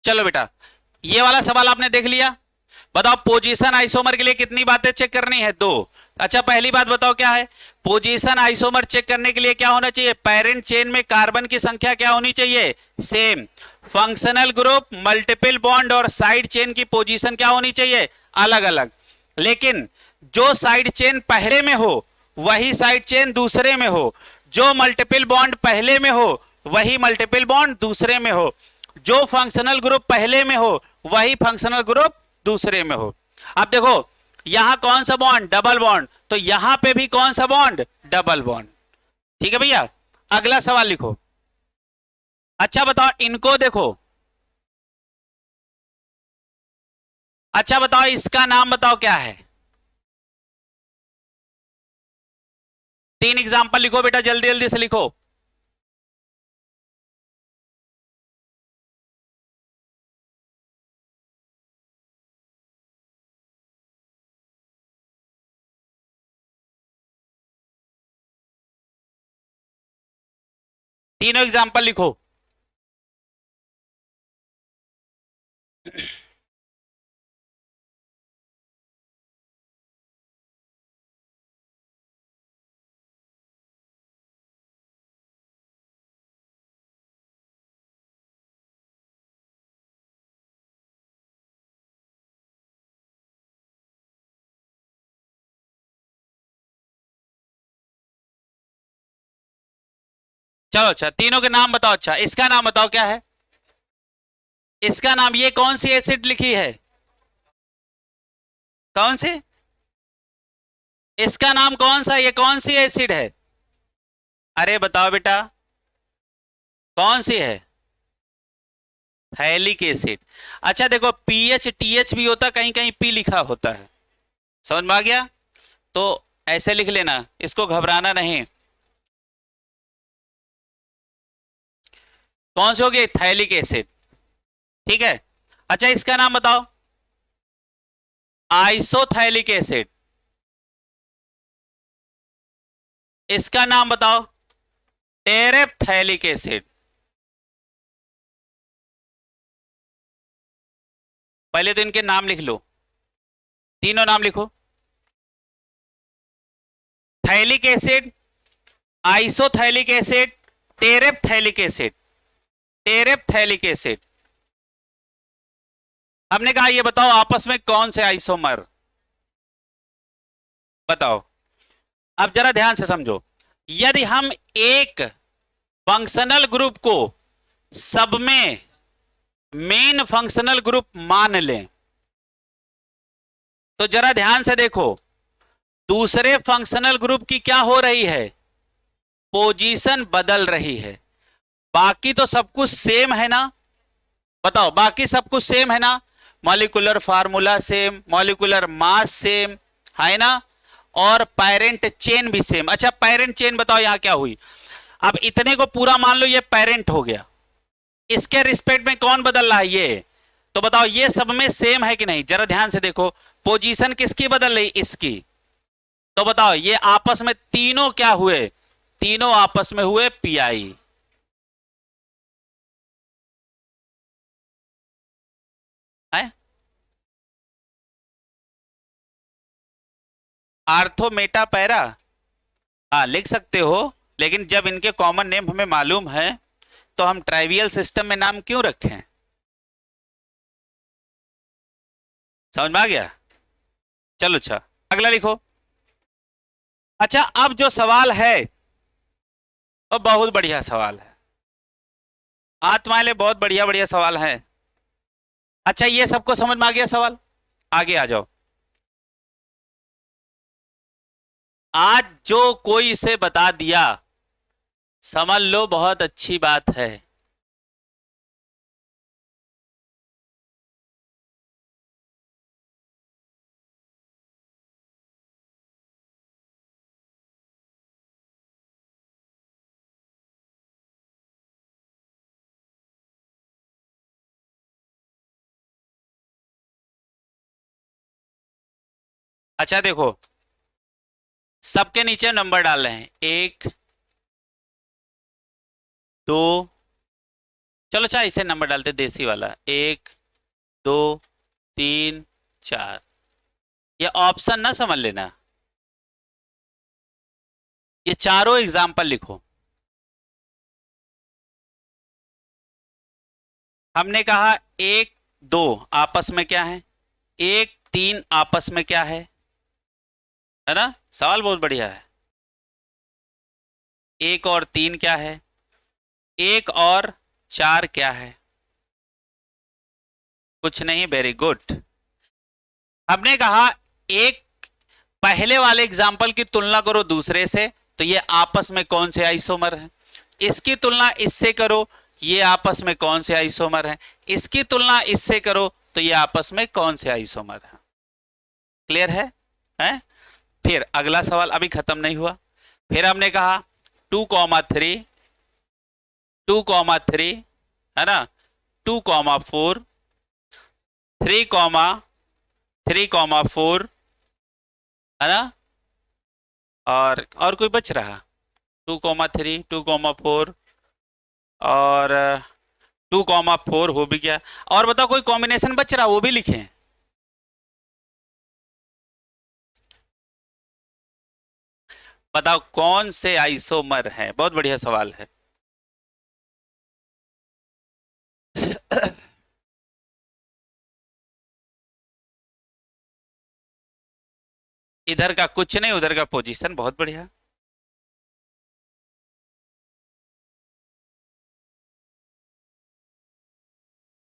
चलो बेटा, ये वाला सवाल आपने देख लिया। बताओ पोजीशन आइसोमर के लिए कितनी बातें चेक करनी है? दो। अच्छा, पहली बात बताओ क्या है? पोजीशन आइसोमर चेक करने के लिए क्या होना चाहिए? पेरेंट चेन में कार्बन की संख्या क्या होनी चाहिए? Same. Functional group, multiple bond और साइड चेन की पोजीशन क्या होनी चाहिए? अलग अलग। लेकिन जो साइड चेन पहले में हो वही साइड चेन दूसरे में हो, जो मल्टीपल बॉन्ड पहले में हो वही मल्टीपल बॉन्ड दूसरे में हो, जो फंक्शनल ग्रुप पहले में हो वही फंक्शनल ग्रुप दूसरे में हो। अब देखो, यहां कौन सा बॉन्ड? Double bond. तो यहां पे भी कौन सा बॉन्ड? Double bond. ठीक है भैया, अगला सवाल लिखो। अच्छा बताओ, इनको देखो। अच्छा बताओ, इसका नाम बताओ क्या है? तीन एग्जाम्पल लिखो बेटा, जल्दी जल्दी से लिखो। तीनों एग्जाम्पल लिखो। चलो अच्छा, तीनों के नाम बताओ। अच्छा, इसका नाम बताओ क्या है? इसका नाम, ये कौन सी एसिड लिखी है? कौन सी? इसका नाम कौन सा? ये कौन सी एसिड है? अरे बताओ बेटा, कौन सी है? Phthalic acid. अच्छा देखो, पीएच टीएच भी होता, कहीं कहीं पी लिखा होता है। समझ में आ गया? तो ऐसे लिख लेना, इसको घबराना नहीं। कौन सी होगी? Phthalic acid. ठीक है। अच्छा, इसका नाम बताओ। Isophthalic acid. इसका नाम बताओ। Terephthalic acid. पहले तो इनके नाम लिख लो, तीनों नाम लिखो। Phthalic acid, isophthalic acid, terephthalic acid. Terephthalic acid. हमने कहा ये बताओ आपस में कौन से आइसोमर? बताओ। अब जरा ध्यान से समझो। यदि हम एक फंक्शनल ग्रुप को सब में मेन फंक्शनल ग्रुप मान लें, तो जरा ध्यान से देखो, दूसरे फंक्शनल ग्रुप की क्या हो रही है? पोजीशन बदल रही है। बाकी तो सब कुछ सेम है ना? बताओ, बाकी सब कुछ सेम है ना? Molecular formula same, molecular mass same, है ना? और पेरेंट चेन भी सेम। अच्छा, पेरेंट चेन बताओ यहां क्या हुई? अब इतने को पूरा मान लो ये पेरेंट हो गया, इसके रिस्पेक्ट में कौन बदल रहा है? ये। तो बताओ, ये सब में सेम है कि नहीं? जरा ध्यान से देखो, पोजीशन किसकी बदल रही? इसकी। तो बताओ, ये आपस में तीनों क्या हुए? तीनों आपस में हुए पीआई। है? Ortho Meta para. हाँ लिख सकते हो, लेकिन जब इनके कॉमन नेम हमें मालूम है तो हम ट्राइवियल सिस्टम में नाम क्यों रखें? समझ में आ गया? चलो अच्छा, अगला लिखो। अच्छा, अब जो सवाल है वो बहुत बढ़िया सवाल है। आज तुम्हारे लिए बहुत बढ़िया बढ़िया सवाल है। अच्छा, ये सबको समझ में आ गया सवाल? आगे आ जाओ। आज जो कोई इसे बता दिया, समझ लो बहुत अच्छी बात है। अच्छा देखो, सबके नीचे नंबर डाल रहे हैं, 1, 2, चलो अच्छा इसे नंबर डालते देसी वाला, 1 2 3 4। ये ऑप्शन ना समझ लेना, ये चारों एग्जाम्पल लिखो। हमने कहा 1 2 आपस में क्या है, 1 3 आपस में क्या है ना? सवाल बहुत बढ़िया है। 1 और 3 क्या है, 1 और 4 क्या है? कुछ नहीं, वेरी गुड। हमने कहा एक पहले वाले एग्जाम्पल की तुलना करो दूसरे से, तो ये आपस में कौन से आइसोमर है। इसकी तुलना इससे करो, ये आपस में कौन से आइसोमर है। इसकी तुलना इससे करो तो ये आपस में कौन से आइसोमर है। क्लियर है, हैं? फिर अगला सवाल अभी खत्म नहीं हुआ। फिर हमने कहा 2,3 2,3 है ना, 2,4 3,4 है ना, और कोई बच रहा, 2,3 2,4 और 2,4 हो भी गया। और बताओ कोई कॉम्बिनेशन बच रहा वो भी लिखें। बताओ कौन से आइसोमर है, बहुत बढ़िया सवाल है। इधर का कुछ नहीं, उधर का पोजीशन बहुत बढ़िया।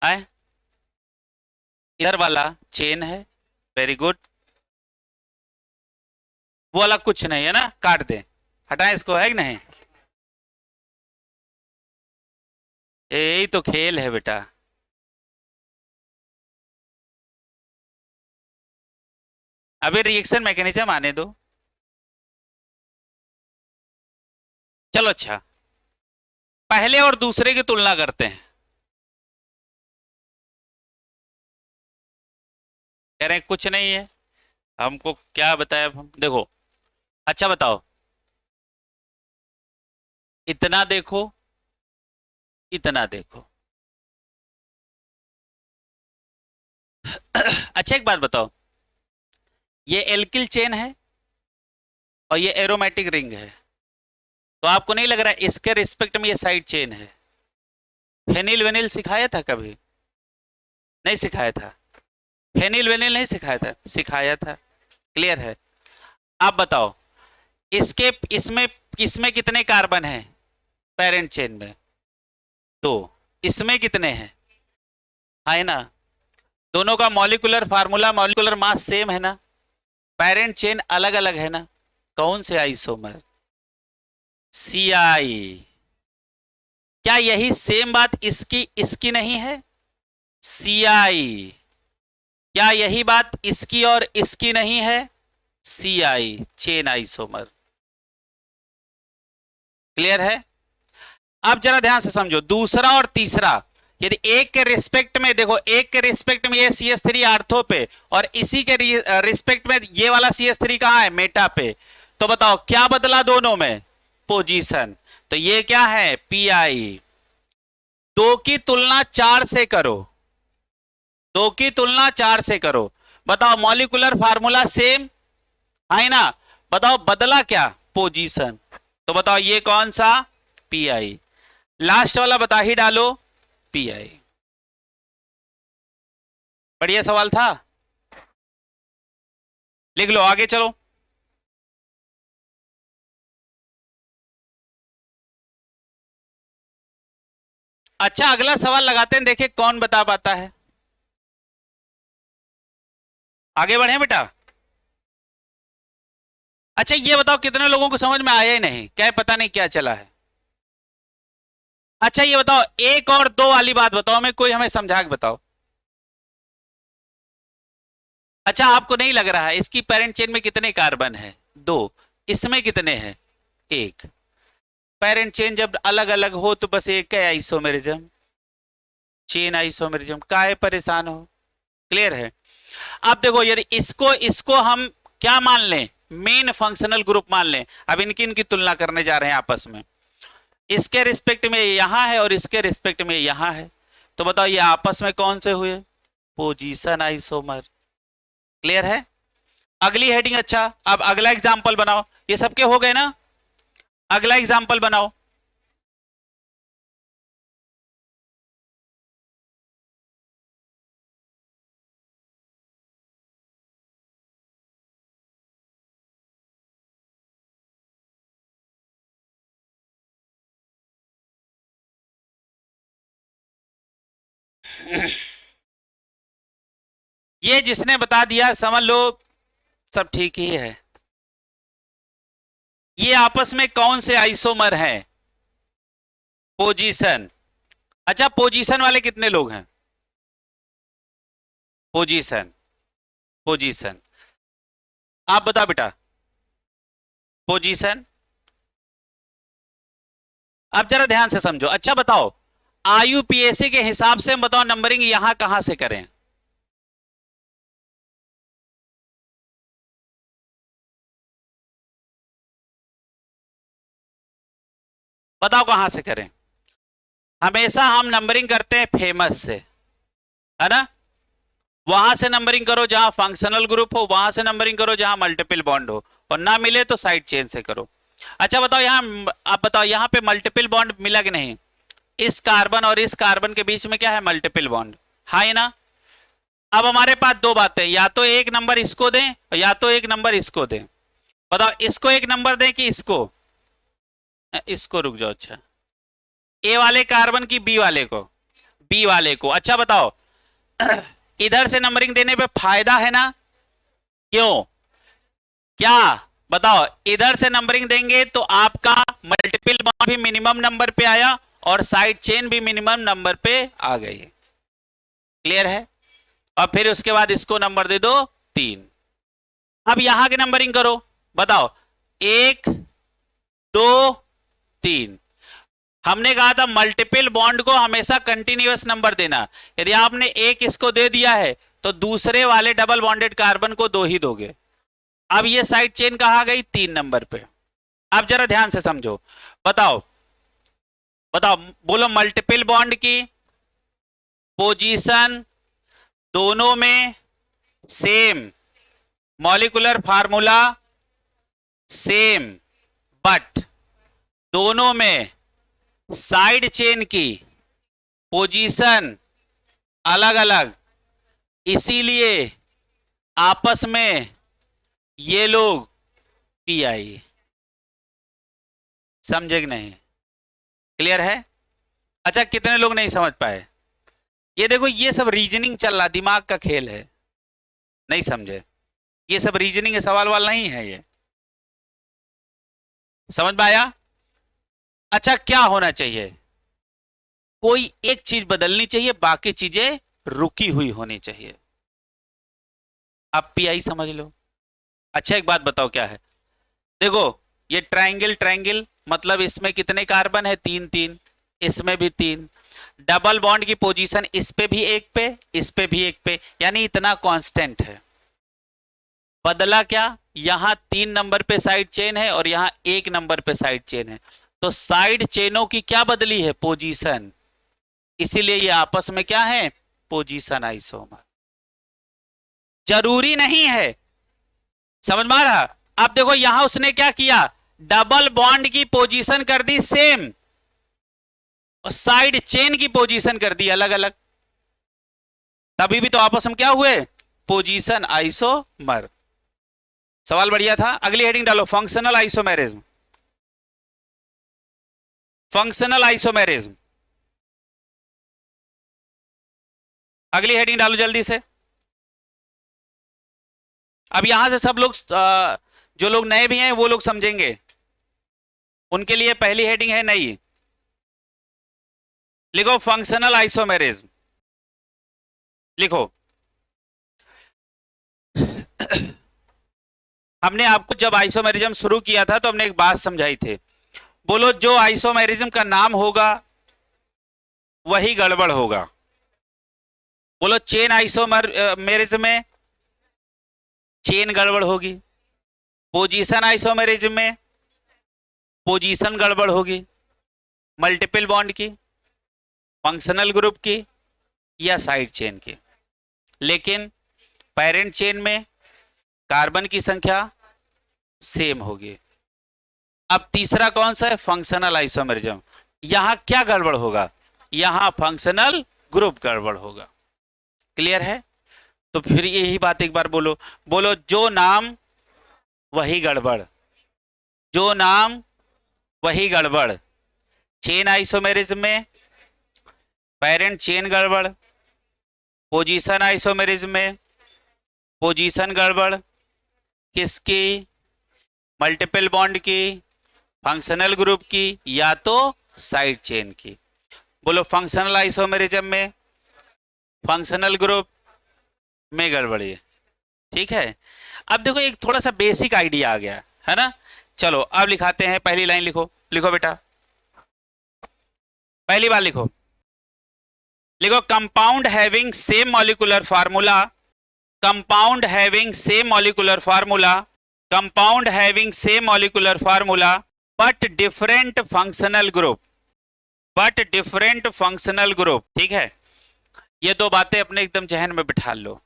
आए, इधर वाला चेन है, वेरी गुड। वो वाला कुछ नहीं है ना, काट दे, हटाएं इसको, है कि नहीं? यही तो खेल है बेटा। अभी रिएक्शन मैकेनिज्म आने दो। चलो अच्छा, पहले और दूसरे की तुलना करते हैं। कह रहे हैं कुछ नहीं है, हमको क्या बताया अब हम, देखो। अच्छा बताओ, इतना देखो, इतना देखो। अच्छा एक बात बताओ, ये एल्किल चेन है और ये एरोमेटिक रिंग है, तो आपको नहीं लग रहा है इसके रिस्पेक्ट में ये साइड चेन है? फेनिल वेनिल सिखाया था कभी? नहीं सिखाया था। फेनिल वेनिल नहीं सिखाया था, सिखाया था। क्लियर है। आप बताओ, इसके इसमें इसमें कितने कार्बन हैं पेरेंट चेन में? 2। इसमें कितने हैं? है ना, दोनों का molecular formula molecular mass same है ना, पेरेंट चेन अलग अलग है ना, कौन से आइसोमर? सीआई। क्या यही सेम बात इसकी इसकी नहीं है? सीआई। क्या यही बात इसकी और इसकी नहीं है? CI, chain isomer. क्लियर है। अब जरा ध्यान से समझो, दूसरा और तीसरा, यदि एक के रिस्पेक्ट में देखो, एक के रिस्पेक्ट में ये CH3 आर्थो पे, और इसी के रिस्पेक्ट में ये वाला CH3 कहां है? मेटा पे। तो बताओ क्या बदला दोनों में? पोजीशन। तो ये क्या है? पीआई। 2 की तुलना 4 से करो, 2 की तुलना 4 से करो। बताओ मॉलिक्यूलर फार्मूला सेम है ना, बताओ बदला क्या? पोजीशन। तो बताओ ये कौन सा? पीआई। लास्ट वाला बता ही डालो, पीआई। बढ़िया सवाल था, लिख लो, आगे चलो। अच्छा अगला सवाल लगाते हैं, देखें कौन बता पाता है। आगे बढ़े बेटा। अच्छा ये बताओ, कितने लोगों को समझ में आया ही नहीं, क्या पता नहीं क्या चला है। अच्छा ये बताओ, 1 और 2 वाली बात बताओ, मैं कोई हमें समझा के बताओ। अच्छा आपको नहीं लग रहा है इसकी पेरेंट चेन में कितने कार्बन है? 2। इसमें कितने हैं? 1। पेरेंट चेन जब अलग अलग हो तो बस एक है आइसोमेरिज्म, चेन आइसोमेरिज्म, काहे परेशान हो। क्लियर है। अब देखो, यदि इसको इसको हम क्या मान लें? मेन फंक्शनल ग्रुप मान लें। अब इनकी इनकी तुलना करने जा रहे हैं आपस में। इसके रिस्पेक्ट में यहां है और इसके रिस्पेक्ट में यहां है, तो बताओ ये आपस में कौन से हुए? Position isomer. क्लियर है? अगली हेडिंग। अच्छा, अब अगला एग्जांपल बनाओ। ये सबके हो गए ना? अगला एग्जांपल बनाओ। ये जिसने बता दिया समझ लो सब ठीक ही है। ये आपस में कौन से आइसोमर हैं? पोजीशन। अच्छा, पोजीशन वाले कितने लोग हैं? Position, position. आप बताओ बेटा। पोजीशन। अब जरा ध्यान से समझो। अच्छा बताओ, आईयूपीएसी के हिसाब से बताओ नंबरिंग यहां कहां से करें? बताओ कहां से करें? हमेशा हम नंबरिंग करते हैं फेमस से, है ना? वहां से नंबरिंग करो जहां फंक्शनल ग्रुप हो, वहां से नंबरिंग करो जहां मल्टीपल बॉन्ड हो, और ना मिले तो साइड चेन से करो। अच्छा बताओ यहां, आप बताओ यहां पे मल्टीपल बॉन्ड मिला कि नहीं? इस कार्बन और इस कार्बन के बीच में क्या है? Multiple bond. है ना? अब हमारे पास दो बातें, या तो एक नंबर इसको दें और या तो एक नंबर इसको दें। बताओ इसको एक नंबर दें कि इसको? इसको, रुक जाओ। अच्छा, ए वाले कार्बन की बी वाले को? बी वाले को। अच्छा बताओ इधर से नंबरिंग देने पे फायदा है ना? क्यों? क्या? बताओ, इधर से नंबरिंग देंगे तो आपका मल्टीपल बॉन्ड भी मिनिमम नंबर पे आया और साइड चेन भी मिनिमम नंबर पे आ गई। क्लियर है? और फिर उसके बाद इसको नंबर दे दो 3। अब यहां की नंबरिंग करो। बताओ 1 2 3। हमने कहा था मल्टीपल बॉन्ड को हमेशा कंटिन्यूअस नंबर देना। यदि आपने एक इसको दे दिया है तो दूसरे वाले डबल बॉन्डेड कार्बन को 2 ही दोगे। अब ये साइड चेन कहां गई? 3 नंबर पे। अब जरा ध्यान से समझो। बताओ, बताओ, बोलो मल्टीपल बॉन्ड की पोजीशन दोनों में same, molecular formula same, but दोनों में साइड चेन की पोजीशन अलग अलग, इसीलिए आपस में ये लोग पीआई। समझे कि नहीं? क्लियर है? अच्छा, कितने लोग नहीं समझ पाए? ये देखो, ये सब रीजनिंग चल रहा, दिमाग का खेल है। नहीं समझे? ये सब रीजनिंग के सवाल वाल नहीं है ये। समझ में आया? अच्छा, क्या होना चाहिए? कोई एक चीज बदलनी चाहिए, बाकी चीजें रुकी हुई होनी चाहिए। आप पीआई समझ लो। अच्छा एक बात बताओ क्या है? देखो, ये ट्रायंगल, ट्रायंगल मतलब इसमें कितने कार्बन है? 3 3। इसमें भी 3। डबल बॉन्ड की पोजीशन इस पे भी एक पे, इस पे भी एक पे, यानी इतना कांस्टेंट है। बदला क्या? यहां 3 नंबर पे साइड चेन है और यहां 1 नंबर पे साइड चेन है, तो साइड चेनों की क्या बदली है? पोजीशन। इसीलिए ये आपस में क्या है? Position isomer. जरूरी नहीं है। समझ में आ रहा? अब देखो यहां उसने क्या किया? डबल बॉन्ड की पोजीशन कर दी सेम और साइड चेन की पोजीशन कर दी अलग अलग, तभी भी तो आपस में क्या हुए? Position isomer. सवाल बढ़िया था। अगली हेडिंग डालो, फंक्शनल आइसोमेरिज्म। Functional isomerism. अगली हेडिंग डालो जल्दी से। अब यहां से सब लोग जो लोग नए भी हैं वो लोग समझेंगे, उनके लिए पहली हेडिंग है नई। लिखो फंक्शनल आइसोमेरिज्म। लिखो हमने आपको जब आइसोमेरिज्म शुरू किया था तो हमने एक बात समझाई थी। बोलो, जो आइसोमेरिज्म का नाम होगा वही गड़बड़ होगा। बोलो, चेन आइसोमेरिज्म में चेन गड़बड़ होगी, पोजीशन आइसोमेरिज्म में पोजीशन गड़बड़ होगी। मल्टीपल बॉन्ड की, फंक्शनल ग्रुप की, या साइड चेन की। लेकिन पेरेंट चेन में कार्बन की संख्या सेम होगी। अब तीसरा कौन सा है? Functional isomerism. यहां क्या गड़बड़ होगा? यहां फंक्शनल ग्रुप गड़बड़ होगा। क्लियर है? तो फिर यही बात एक बार बोलो, बोलो जो नाम वही गड़बड़, जो नाम वही गड़बड़। चेन आइसोमेरिज्म में पेरेंट चेन गड़बड़, पोजीशन आइसोमेरिज्म में पोजीशन गड़बड़। किसकी? मल्टीपल बॉन्ड की, फंक्शनल ग्रुप की, या तो साइड चेन की। बोलो फंक्शनल आइसोमेरिज्म में फंक्शनल ग्रुप में गड़बड़ी है। ठीक है, अब देखो एक थोड़ा सा बेसिक आइडिया आ गया है ना। चलो अब लिखाते हैं, पहली लाइन लिखो, लिखो बेटा, पहली बार लिखो, लिखो compound having same molecular formula, compound having same molecular formula, compound having same molecular formula but different functional group, but different functional group. ठीक है, ये दो बातें अपने एकदम जहन में बिठा लो।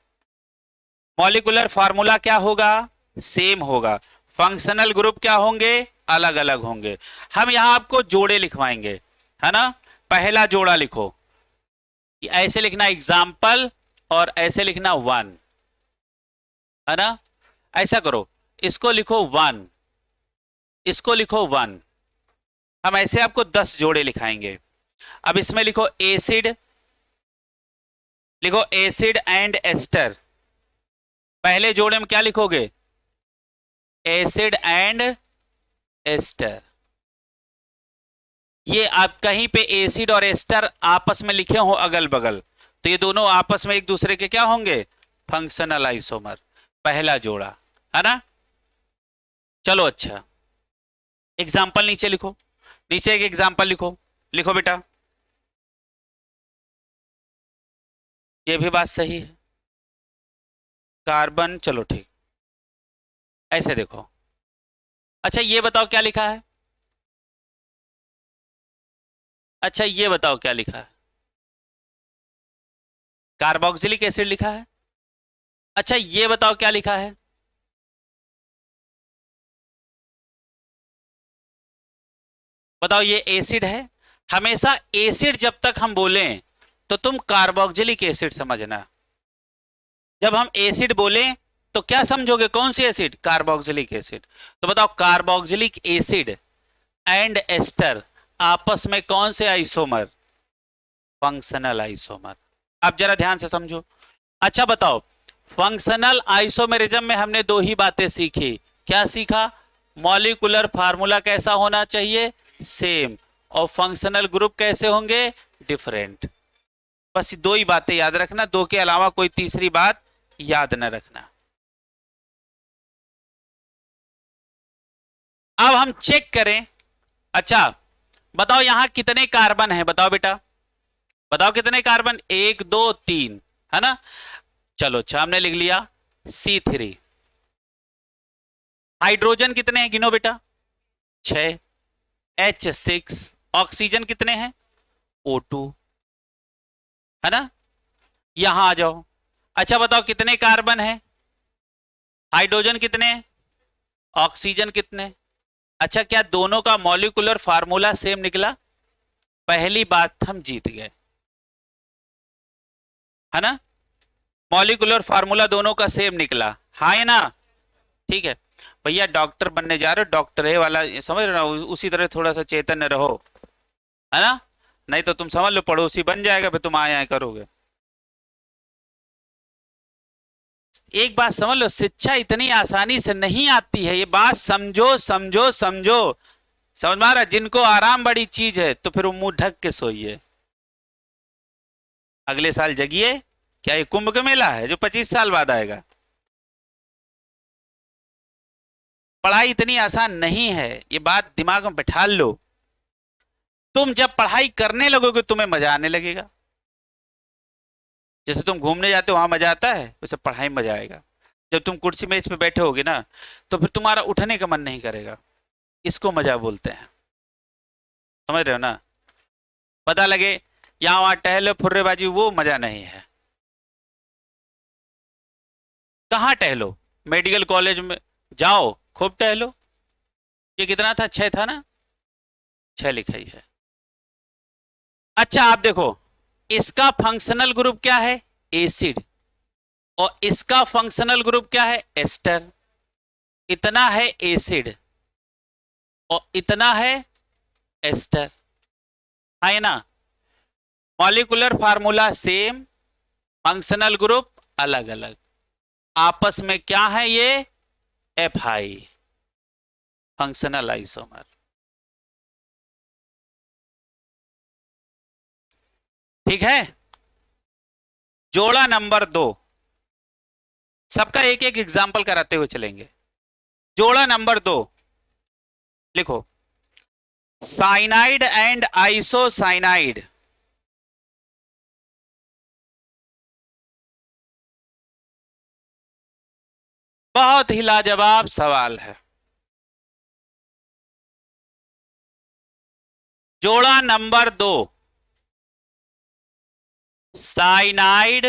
मॉलिक्यूलर फार्मूला क्या होगा? सेम होगा। फंक्शनल ग्रुप क्या होंगे? अलग अलग होंगे। हम यहां आपको जोड़े लिखवाएंगे, है ना। पहला जोड़ा लिखो, ऐसे लिखना एग्जाम्पल और ऐसे लिखना 1, है ना। ऐसा करो, इसको लिखो 1, इसको लिखो 1। हम ऐसे आपको 10 जोड़े लिखाएंगे। अब इसमें लिखो एसिड, लिखो एसिड एंड एस्टर। पहले जोड़े में क्या लिखोगे? Acid and ester. ये आप कहीं पे एसिड और एस्टर आपस में लिखे हो अगल बगल, तो ये दोनों आपस में एक दूसरे के क्या होंगे? Functional isomer. पहला जोड़ा, है ना। चलो अच्छा, एग्जाम्पल नीचे लिखो, नीचे एक एग्जाम्पल लिखो, लिखो बेटा। ये भी बात सही है, कार्बन, चलो ठीक, ऐसे देखो। अच्छा ये बताओ क्या लिखा है? अच्छा ये बताओ क्या लिखा है? कार्बोक्सिलिक एसिड लिखा है। अच्छा ये बताओ क्या लिखा है? बताओ, ये एसिड है। हमेशा एसिड जब तक हम बोलें तो तुम कार्बोक्सिलिक एसिड समझना। जब हम एसिड बोलें तो क्या समझोगे? कौन सी एसिड? Carboxylic acid. तो बताओ कार्बोक्सिलिक एसिड एंड एस्टर आपस में कौन से आइसोमर? Functional isomer. अब जरा ध्यान से समझो। अच्छा बताओ, फंक्शनल आइसोमेरिज्म में हमने दो ही बातें सीखी। क्या सीखा? मॉलिक्यूलर फार्मूला कैसा होना चाहिए? सेम। और फंक्शनल ग्रुप कैसे होंगे? डिफरेंट। बस दो ही बातें याद रखना, दो के अलावा कोई तीसरी बात याद न रखना। अब हम चेक करें। अच्छा बताओ यहां कितने कार्बन है? बताओ बेटा, बताओ कितने कार्बन? 1 2 3, है ना। चलो अच्छा, हमने लिख लिया C3। हाइड्रोजन कितने हैं? गिनो बेटा। 6। H6। ऑक्सीजन कितने हैं? O2, है ना। यहां आ जाओ। अच्छा बताओ कितने कार्बन है? हाइड्रोजन कितने? ऑक्सीजन कितने? अच्छा क्या दोनों का मॉलिक्यूलर फार्मूला सेम निकला? पहली बात, हम जीत गए, है ना। मॉलिक्यूलर फार्मूला दोनों का सेम निकला, हाँ है ना। ठीक है भैया, डॉक्टर बनने जा रहे हो, डॉक्टर है वाला समझ रहे हो, उसी तरह थोड़ा सा चैतन्य रहो, है ना। नहीं तो तुम समझ लो पड़ोसी बन जाएगा, फिर तुम आए करोगे। एक बात समझ लो, शिक्षा इतनी आसानी से नहीं आती है, ये बात समझो समझो समझो। समझ में आ रहा? जिनको आराम बड़ी चीज है तो फिर वो मुंह ढक के सोइए। अगले साल जगिए। क्या ये कुंभ का मेला है जो 25 साल बाद आएगा? पढ़ाई इतनी आसान नहीं है, ये बात दिमाग में बैठा लो। तुम जब पढ़ाई करने लगोगे तुम्हें मजा आने लगेगा। जैसे तुम घूमने जाते हो वहां मजा आता है, वैसे पढ़ाई में मजा आएगा। जब तुम कुर्सी मेज पे बैठे होगे ना, तो फिर तुम्हारा उठने का मन नहीं करेगा। इसको मजा बोलते हैं, समझ रहे हो ना। पता लगे यहां वहां टहले फुर्रेबाजी, वो मजा नहीं है। कहां टहलो, मेडिकल कॉलेज में जाओ खूब टहलो। ये कितना था, 6 था ना, 6 लिखा ही है। अच्छा आप देखो, इसका फंक्शनल ग्रुप क्या है, एसिड, और इसका फंक्शनल ग्रुप क्या है, एस्टर। इतना है एसिड और इतना है एस्टर, है ना। Molecular formula same, functional group अलग अलग, आपस में क्या है ये, एफआई, फंक्शनल आइसोमर। ठीक है। जोड़ा नंबर 2, सबका एक एक एग्जाम्पल कराते हुए चलेंगे। जोड़ा नंबर 2 लिखो, साइनाइड एंड आइसोसाइनाइड। बहुत ही लाजवाब सवाल है। जोड़ा नंबर 2, साइनाइड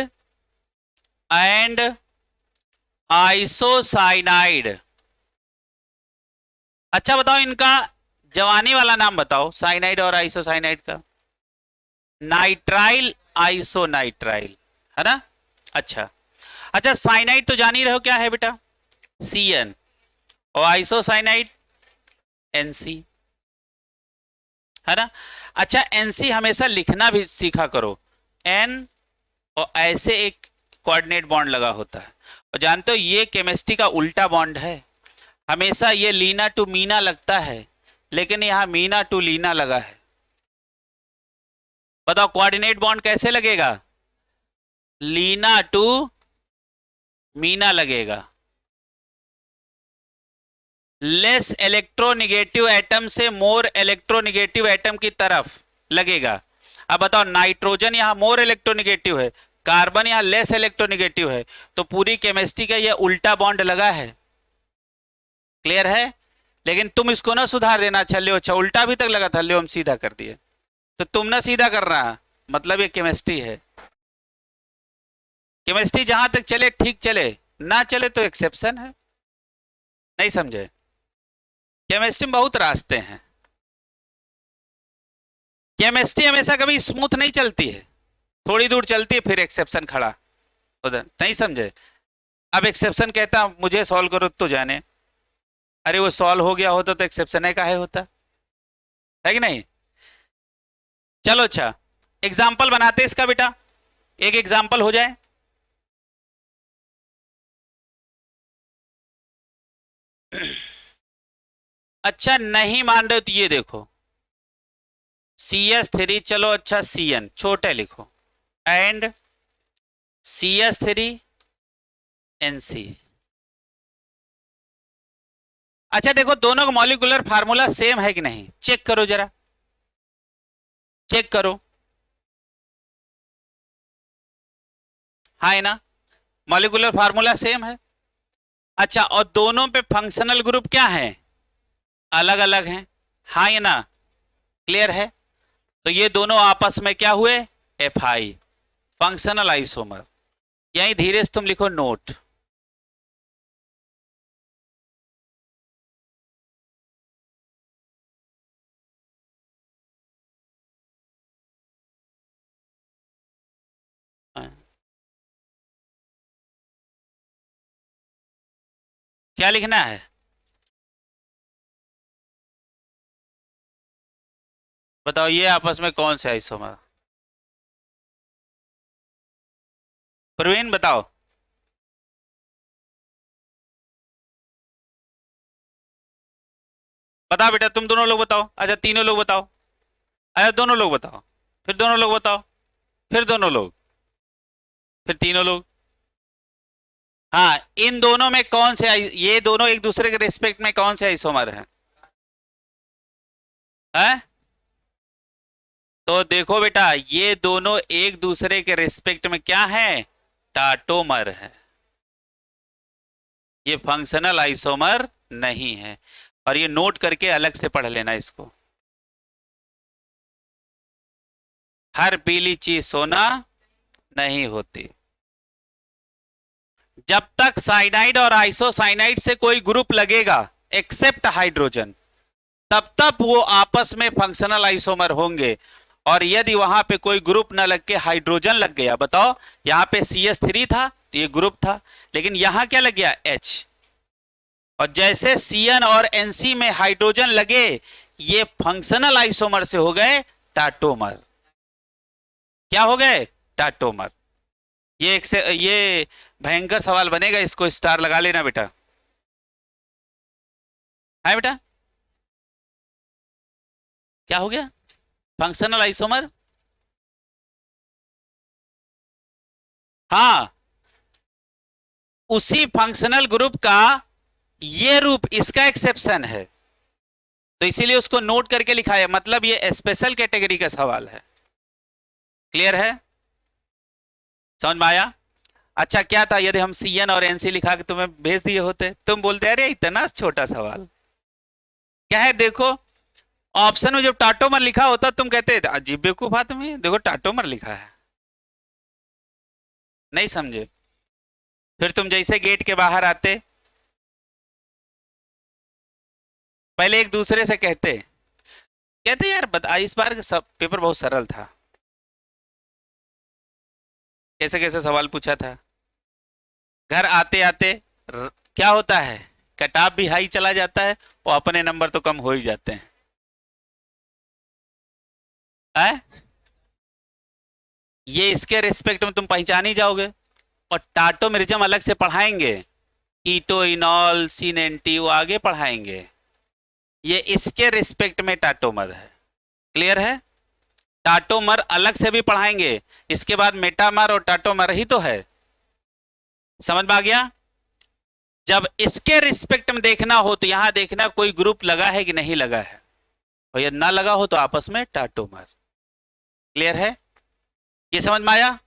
एंड आइसोसाइनाइड। अच्छा बताओ, इनका जवानी वाला नाम बताओ, साइनाइड और आइसोसाइनाइड का। नाइट्राइल आइसोनाइट्राइल, है ना। अच्छा अच्छा, साइनाइड तो जान ही रहे हो क्या है बेटा, CN, और आइसोसाइनाइड NC, है ना। अच्छा NC हमेशा लिखना भी सीखा करो, N और ऐसे एक कोऑर्डिनेट बॉन्ड लगा होता है, और जानते हो ये केमिस्ट्री का उल्टा बॉन्ड है। हमेशा ये लीना टू मीना लगता है, लेकिन यहां मीना टू लीना लगा है। बताओ कोऑर्डिनेट बॉन्ड कैसे लगेगा, लीना टू मीना लगेगा। लेस इलेक्ट्रोनिगेटिव एटम से मोर इलेक्ट्रोनिगेटिव एटम की तरफ लगेगा। अब बताओ, नाइट्रोजन यहां मोर इलेक्ट्रोनिगेटिव है, कार्बन यहां लेस इलेक्ट्रोनिगेटिव है, तो पूरी केमिस्ट्री का यह उल्टा बॉन्ड लगा है। क्लियर है। लेकिन तुम इसको ना सुधार देना, अच्छा लो, अच्छा उल्टा भी तक लगा था, लो हम सीधा कर दिए, तो तुम ना सीधा कर रहा, मतलब ये केमिस्ट्री है। केमिस्ट्री जहां तक चले ठीक चले, ना चले तो एक्सेप्शन है। नहीं समझे, केमिस्ट्री में बहुत रास्ते हैं। केमिस्ट्री हमेशा कभी स्मूथ नहीं चलती है, थोड़ी दूर चलती है फिर एक्सेप्शन खड़ा उधर, नहीं समझे। अब एक्सेप्शन कहता मुझे सॉल्व करो तो जाने, अरे वो सॉल्व हो गया होता तो एक्सेप्शन है काहे होता, है कि नहीं। चलो अच्छा, एग्जाम्पल बनाते इसका बेटा, एक एग्जाम्पल हो जाए। अच्छा नहीं मान रहे हो तो ये देखो, CS3, चलो अच्छा CN छोटे लिखो, एंड CS3NC। अच्छा देखो, दोनों का मॉलिक्यूलर फार्मूला सेम है कि नहीं, चेक करो जरा, चेक करो। हाँ है ना, मॉलिक्यूलर फार्मूला सेम है। अच्छा, और दोनों पे फंक्शनल ग्रुप क्या है, अलग अलग हैं, हाँ या ना, क्लियर है। तो ये दोनों आपस में क्या हुए, FI, फंक्शनल आइसोमर। यही धीरे से तुम लिखो नोट। क्या लिखना है, बताओ ये आपस में कौन से आइसोमर, प्रवीण बताओ। बताओ बेटा, तुम दोनों लोग बताओ, अच्छा तीनों लोग बताओ, अच्छा दोनों लोग बताओ, फिर दोनों लोग बताओ, फिर दोनों लोग, फिर तीनों लोग। हाँ, इन दोनों में कौन से ये दोनों एक दूसरे के रिस्पेक्ट में कौन से आइसोमर हैं, है? तो देखो बेटा, ये दोनों एक दूसरे के रिस्पेक्ट में क्या है, टाटोमर है। ये फंक्शनल आइसोमर नहीं है, और ये नोट करके अलग से पढ़ लेना इसको। हर पीली चीज सोना नहीं होती। जब तक साइनाइड और आइसोसाइनाइड से कोई ग्रुप लगेगा एक्सेप्ट हाइड्रोजन, तब तक वो आपस में फंक्शनल आइसोमर होंगे। और यदि वहां पे कोई ग्रुप न लग के हाइड्रोजन लग गया, बताओ यहां पे CH3 था तो ये ग्रुप था, लेकिन यहां क्या लग गया H, और जैसे CN और NC में हाइड्रोजन लगे ये फंक्शनल आइसोमर से हो गए टाटोमर। क्या हो गए? टाटोमर। ये भयंकर सवाल बनेगा, इसको स्टार लगा लेना बेटा। है बेटा? क्या हो गया? Functional isomer. हाँ, उसी फंक्शनल ग्रुप का ये रूप इसका एक्सेप्शन है, तो इसीलिए उसको नोट करके लिखा है, मतलब ये स्पेशल कैटेगरी का सवाल है। क्लियर है? समझ में आया? अच्छा, क्या था यदि हम CN और NC लिखा के तुम्हें भेज दिए होते, तुम बोलते अरे इतना छोटा सवाल। क्या है देखो, ऑप्शन में जब टाटोमर लिखा होता तुम कहते अजीब बेवकूफ आदमी, देखो टाटोमर लिखा है। नहीं समझे? फिर तुम जैसे गेट के बाहर आते, पहले एक दूसरे से कहते यार बता, इस बार सब पेपर बहुत सरल था, कैसे कैसे सवाल पूछा था। घर आते आते क्या होता है, कटाव भी हाई चला जाता है और अपने नंबर तो कम हो ही जाते हैं। ये इसके रिस्पेक्ट में तुम पहचान ही जाओगे। और टाटोमेरिज्म अलग से पढ़ाएंगे, कीटो इनॉल सिनेंटी वो आगे पढ़ाएंगे। ये इसके रिस्पेक्ट में टाटोमर है। क्लियर है? टाटोमर अलग से भी पढ़ाएंगे, इसके बाद मेटामर और टाटोमर ही तो है। समझ में आ गया? जब इसके रिस्पेक्ट में देखना हो तो यहां देखना कोई ग्रुप लगा है कि नहीं लगा है, और यदि ना लगा हो तो आपस में टाटोमर। क्लियर है? ये समझ में आया?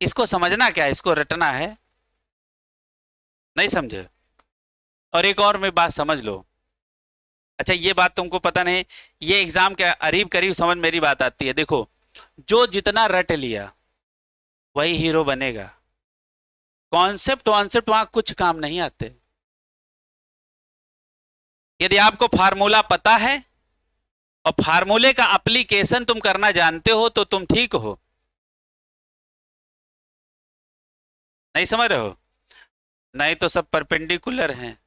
इसको समझना क्या है, इसको रटना है। नहीं समझे? और एक और मैं बात समझ लो। अच्छा, ये बात तुमको पता नहीं, ये एग्जाम के करीब करीब समझ मेरी बात आती है। देखो, जो जितना रट लिया वही हीरो बनेगा। कॉन्सेप्ट वॉन्सेप्ट वहां कुछ काम नहीं आते। यदि आपको फार्मूला पता है और फार्मूले का एप्लीकेशन तुम करना जानते हो तो तुम ठीक हो। नहीं समझ रहे हो? नहीं तो सब परपेंडिकुलर हैं,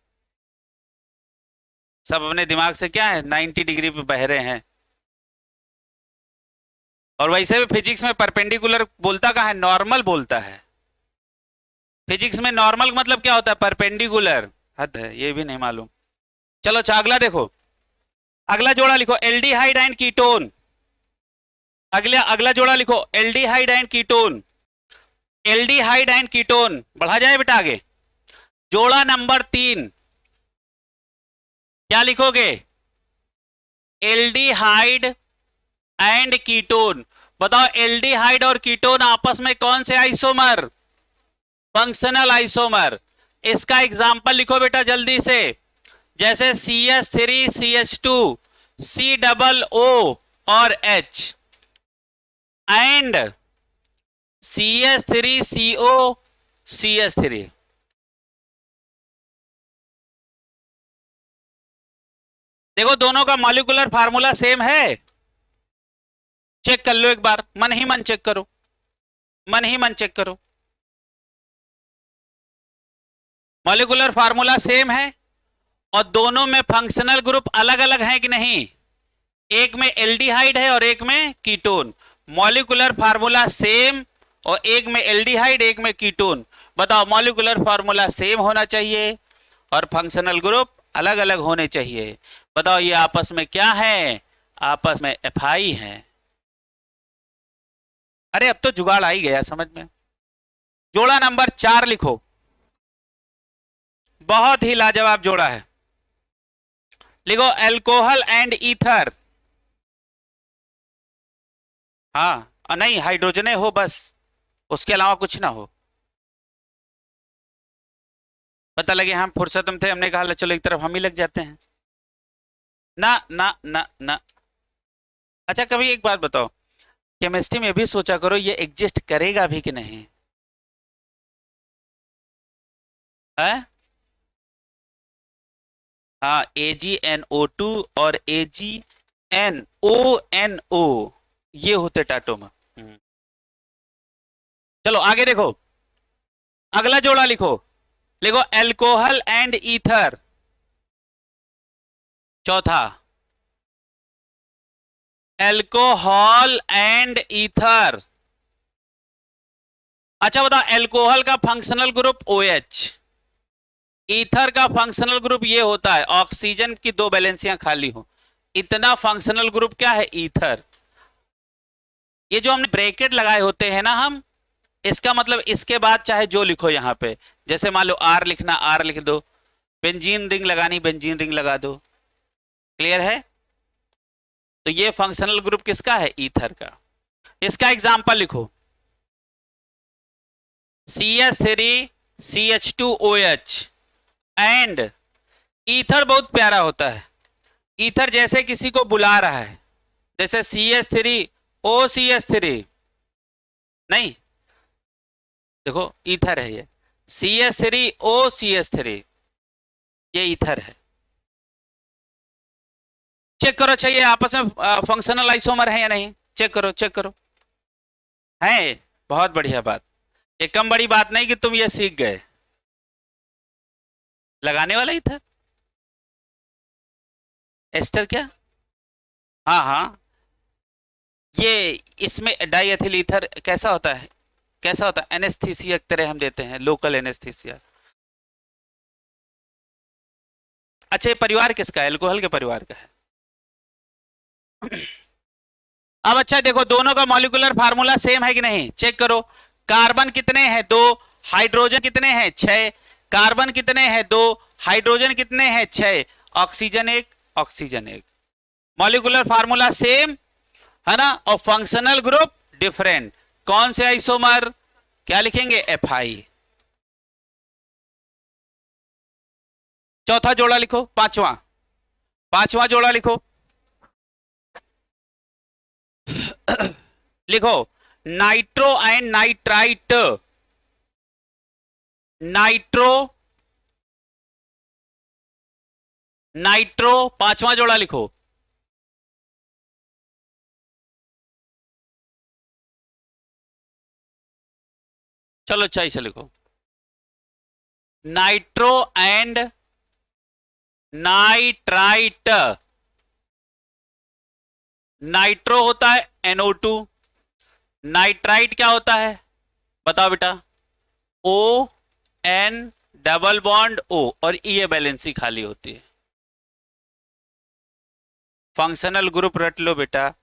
सब अपने दिमाग से क्या है 90 डिग्री पे बह रहे हैं। और वैसे भी फिजिक्स में परपेंडिकुलर बोलता कहाँ है, नॉर्मल बोलता है। फिजिक्स में नॉर्मल मतलब क्या होता है, परपेंडिकुलर। हद है, ये भी नहीं मालूम। चलो अच्छा, अगला देखो, अगला जोड़ा लिखो एल्डिहाइड एंड कीटोन। अगला अगला जोड़ा लिखो aldehyde and ketone. Aldehyde and ketone बढ़ा जाए बेटा आगे। जोड़ा नंबर 3 क्या लिखोगे? Aldehyde and ketone. बताओ एल्डिहाइड और कीटोन आपस में कौन से आइसोमर? Functional isomer. इसका एग्जांपल लिखो बेटा जल्दी से, जैसे CH3 CH2 COO और H and CH3 CO CH3। देखो दोनों का मॉलिक्यूलर फार्मूला सेम है। चेक कर लो एक बार, मन ही मन चेक करो, मन ही मन चेक करो। मॉलिक्यूलर फार्मूला सेम है और दोनों में फंक्शनल ग्रुप अलग अलग हैं कि नहीं? एक में एल्डिहाइड है और एक में कीटोन। मॉलिक्यूलर फार्मूला सेम और एक में एल्डिहाइड एक में कीटोन। बताओ मॉलिक्यूलर फार्मूला सेम होना चाहिए और फंक्शनल ग्रुप अलग अलग होने चाहिए। बताओ ये आपस में क्या है? आपस में एफआई है। अरे अब तो जुगाड़ आ ही गया समझ में। जोड़ा नंबर 4 लिखो, बहुत ही लाजवाब जोड़ा है। लिखो एल्कोहल एंड ईथर। हाँ, नहीं हाइड्रोजने हो बस, उसके अलावा कुछ ना हो। पता लगे हम फुर्सत में थे, हमने कहा चलो एक तरफ हम ही लग जाते हैं। ना ना ना ना। अच्छा कभी एक बात बताओ, केमिस्ट्री में भी सोचा करो ये एग्जिस्ट करेगा भी कि नहीं है। हाँ, AgNO2 और AgNONO ये होते टाटोमर। चलो आगे देखो, अगला जोड़ा लिखो, लिखो एल्कोहल एंड ईथर। चौथा, एल्कोहल एंड ईथर। अच्छा बताओ, एल्कोहल का फंक्शनल ग्रुप OH, ईथर का फंक्शनल ग्रुप ये होता है ऑक्सीजन की 2 वैलेंसियां खाली हो, इतना फंक्शनल ग्रुप क्या है, ईथर। ये जो हमने ब्रैकेट लगाए होते हैं ना हम, इसका मतलब इसके बाद चाहे जो लिखो यहां पे, जैसे मान लो R लिखना, R लिख दो, बेंजीन रिंग लगानी, बेंजीन रिंग लगा दो। क्लियर है? तो ये फंक्शनल ग्रुप किसका है, ईथर का। इसका एग्जांपल लिखो, CH3CH2OH एंड ईथर। बहुत प्यारा होता है ईथर, जैसे किसी को बुला रहा है, जैसे CH3OCH3 नहीं, देखो ईथर है ये, CH3OCH3 ये ईथर है। चेक करो, चाहिए आपस में फंक्शनल आइसोमर है या नहीं, चेक करो, चेक करो, है। बहुत बढ़िया बात, ये कम बड़ी बात नहीं कि तुम ये सीख गए। लगाने वाला ईथर, एस्टर क्या, हाँ हाँ, ये इसमें डाइएथिल ईथर कैसा होता है, कैसा होता है, एनेस्थीसिया की तरह हम देते हैं, लोकल एनेस्थीसिया। अच्छा, ये परिवार किसका है, एल्कोहल के परिवार का है। अब अच्छा देखो, दोनों का मॉलिक्यूलर फार्मूला सेम है कि नहीं, चेक करो। कार्बन कितने हैं, 2, हाइड्रोजन कितने हैं, 6, कार्बन कितने हैं, 2, हाइड्रोजन कितने हैं, 6, oxygen 1, oxygen 1। Molecular formula same है ना, और फंक्शनल ग्रुप डिफरेंट। कौन से आइसोमर, क्या लिखेंगे, FI। चौथा जोड़ा लिखो, पांचवा जोड़ा लिखो, लिखो नाइट्रो एंड नाइट्राइट, नाइट्रो, पांचवा जोड़ा लिखो। चलो अच्छा इसे लिखो, नाइट्रो एंड नाइट्राइट। नाइट्रो होता है NO2, नाइट्राइट क्या होता है बताओ बेटा, ON डबल बॉन्ड O, और ये बैलेंसी खाली होती है। फंक्शनल ग्रुप रट लो बेटा,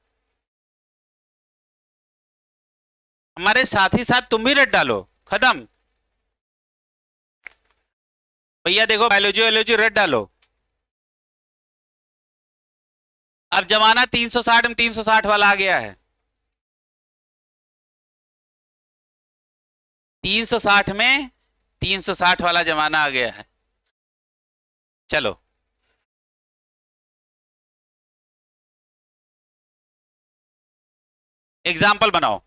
हमारे साथ ही साथ तुम भी रट डालो, खत्म। भैया देखो, बायोलॉजी वायोलॉजी रट डालो। अब जमाना 360 में 360 वाला आ गया है, 360 में 360 वाला जमाना आ गया है। चलो एग्जाम्पल बनाओ।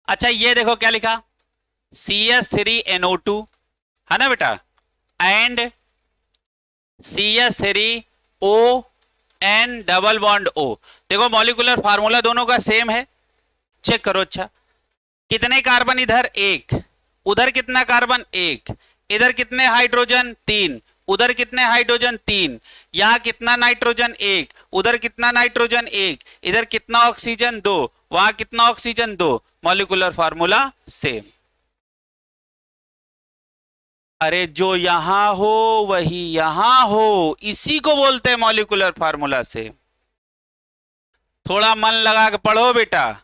अच्छा ये देखो क्या लिखा, CH3NO2 है ना बेटा, and CH3ON double bond O। देखो मॉलिक्यूलर फार्मूला दोनों का सेम है, चेक करो। अच्छा कितने कार्बन इधर, 1, उधर कितना कार्बन, 1, इधर कितने हाइड्रोजन, 3, उधर कितने हाइड्रोजन, 3, यहां कितना नाइट्रोजन, 1, उधर कितना नाइट्रोजन, 1, इधर कितना ऑक्सीजन, 2, वहां कितना ऑक्सीजन, 2। Molecular formula same. अरे जो यहां हो वही यहां हो, इसी को बोलते हैं मॉलिक्यूलर फार्मूला सेम। थोड़ा मन लगा के पढ़ो बेटा,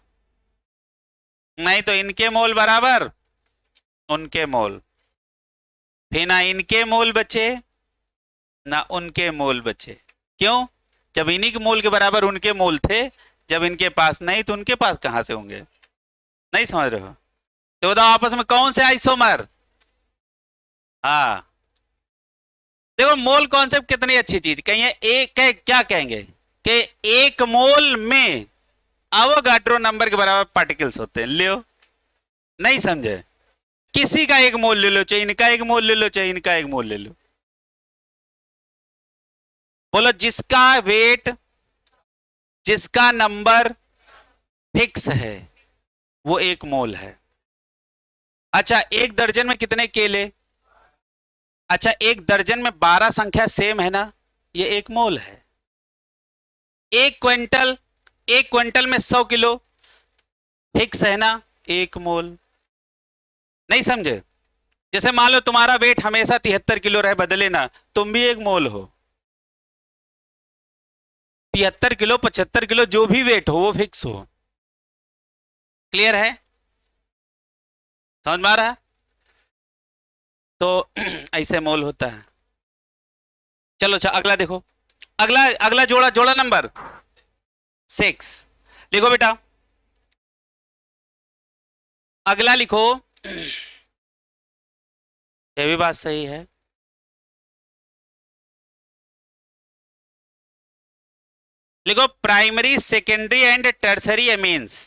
नहीं तो इनके मोल बराबर उनके मोल, फिर ना इनके मोल बचे ना उनके मोल बचे। क्यों, जब इन्हीं के मोल के बराबर उनके मोल थे, जब इनके पास नहीं तो उनके पास कहां से होंगे। नहीं समझ रहे हो, तो बताओ आपस में कौन से आइसोमर। हाँ देखो, मोल कॉन्सेप्ट कितनी अच्छी चीज, कहिए एक क्या कहेंगे, कि 1 मोल में अवोगाड्रो नंबर के बराबर पार्टिकल्स होते हैं। लियो, नहीं समझे? किसी का 1 मोल ले लो, चाहे इनका 1 मोल ले लो, चाहे इनका 1 मोल ले लो। बोलो, जिसका वेट, जिसका नंबर फिक्स है, वो 1 मोल है। अच्छा, 1 दर्जन में कितने केले? अच्छा, 1 दर्जन में 12 संख्या सेम है ना, ये 1 मोल है। 1 क्विंटल, 1 क्विंटल में 100 किलो फिक्स है ना, 1 मोल। नहीं समझे? जैसे मान लो तुम्हारा वेट हमेशा 73 किलो रहे, बदले ना, तुम भी 1 मोल हो। 73 किलो, 75 किलो, जो भी वेट हो वो फिक्स हो। क्लियर है? समझ में आ रहा है? तो ऐसे मोल होता है। चलो अच्छा, अगला देखो। अगला अगला जोड़ा, जोड़ा नंबर 6 लिखो बेटा। अगला लिखो, ये भी बात सही है। लिखो, primary, secondary and tertiary amines.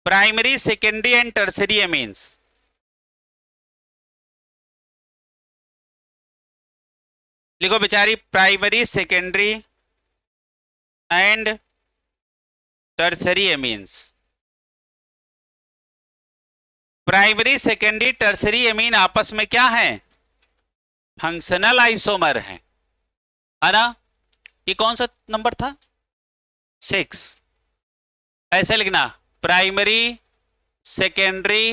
Primary, secondary and tertiary amines. लिखो बेचारी, primary, secondary and tertiary amines. Primary, secondary, tertiary amine आपस में क्या है? फंक्शनल आइसोमर है ना? ये कौन सा नंबर था? 6। ऐसे लिखना, primary, secondary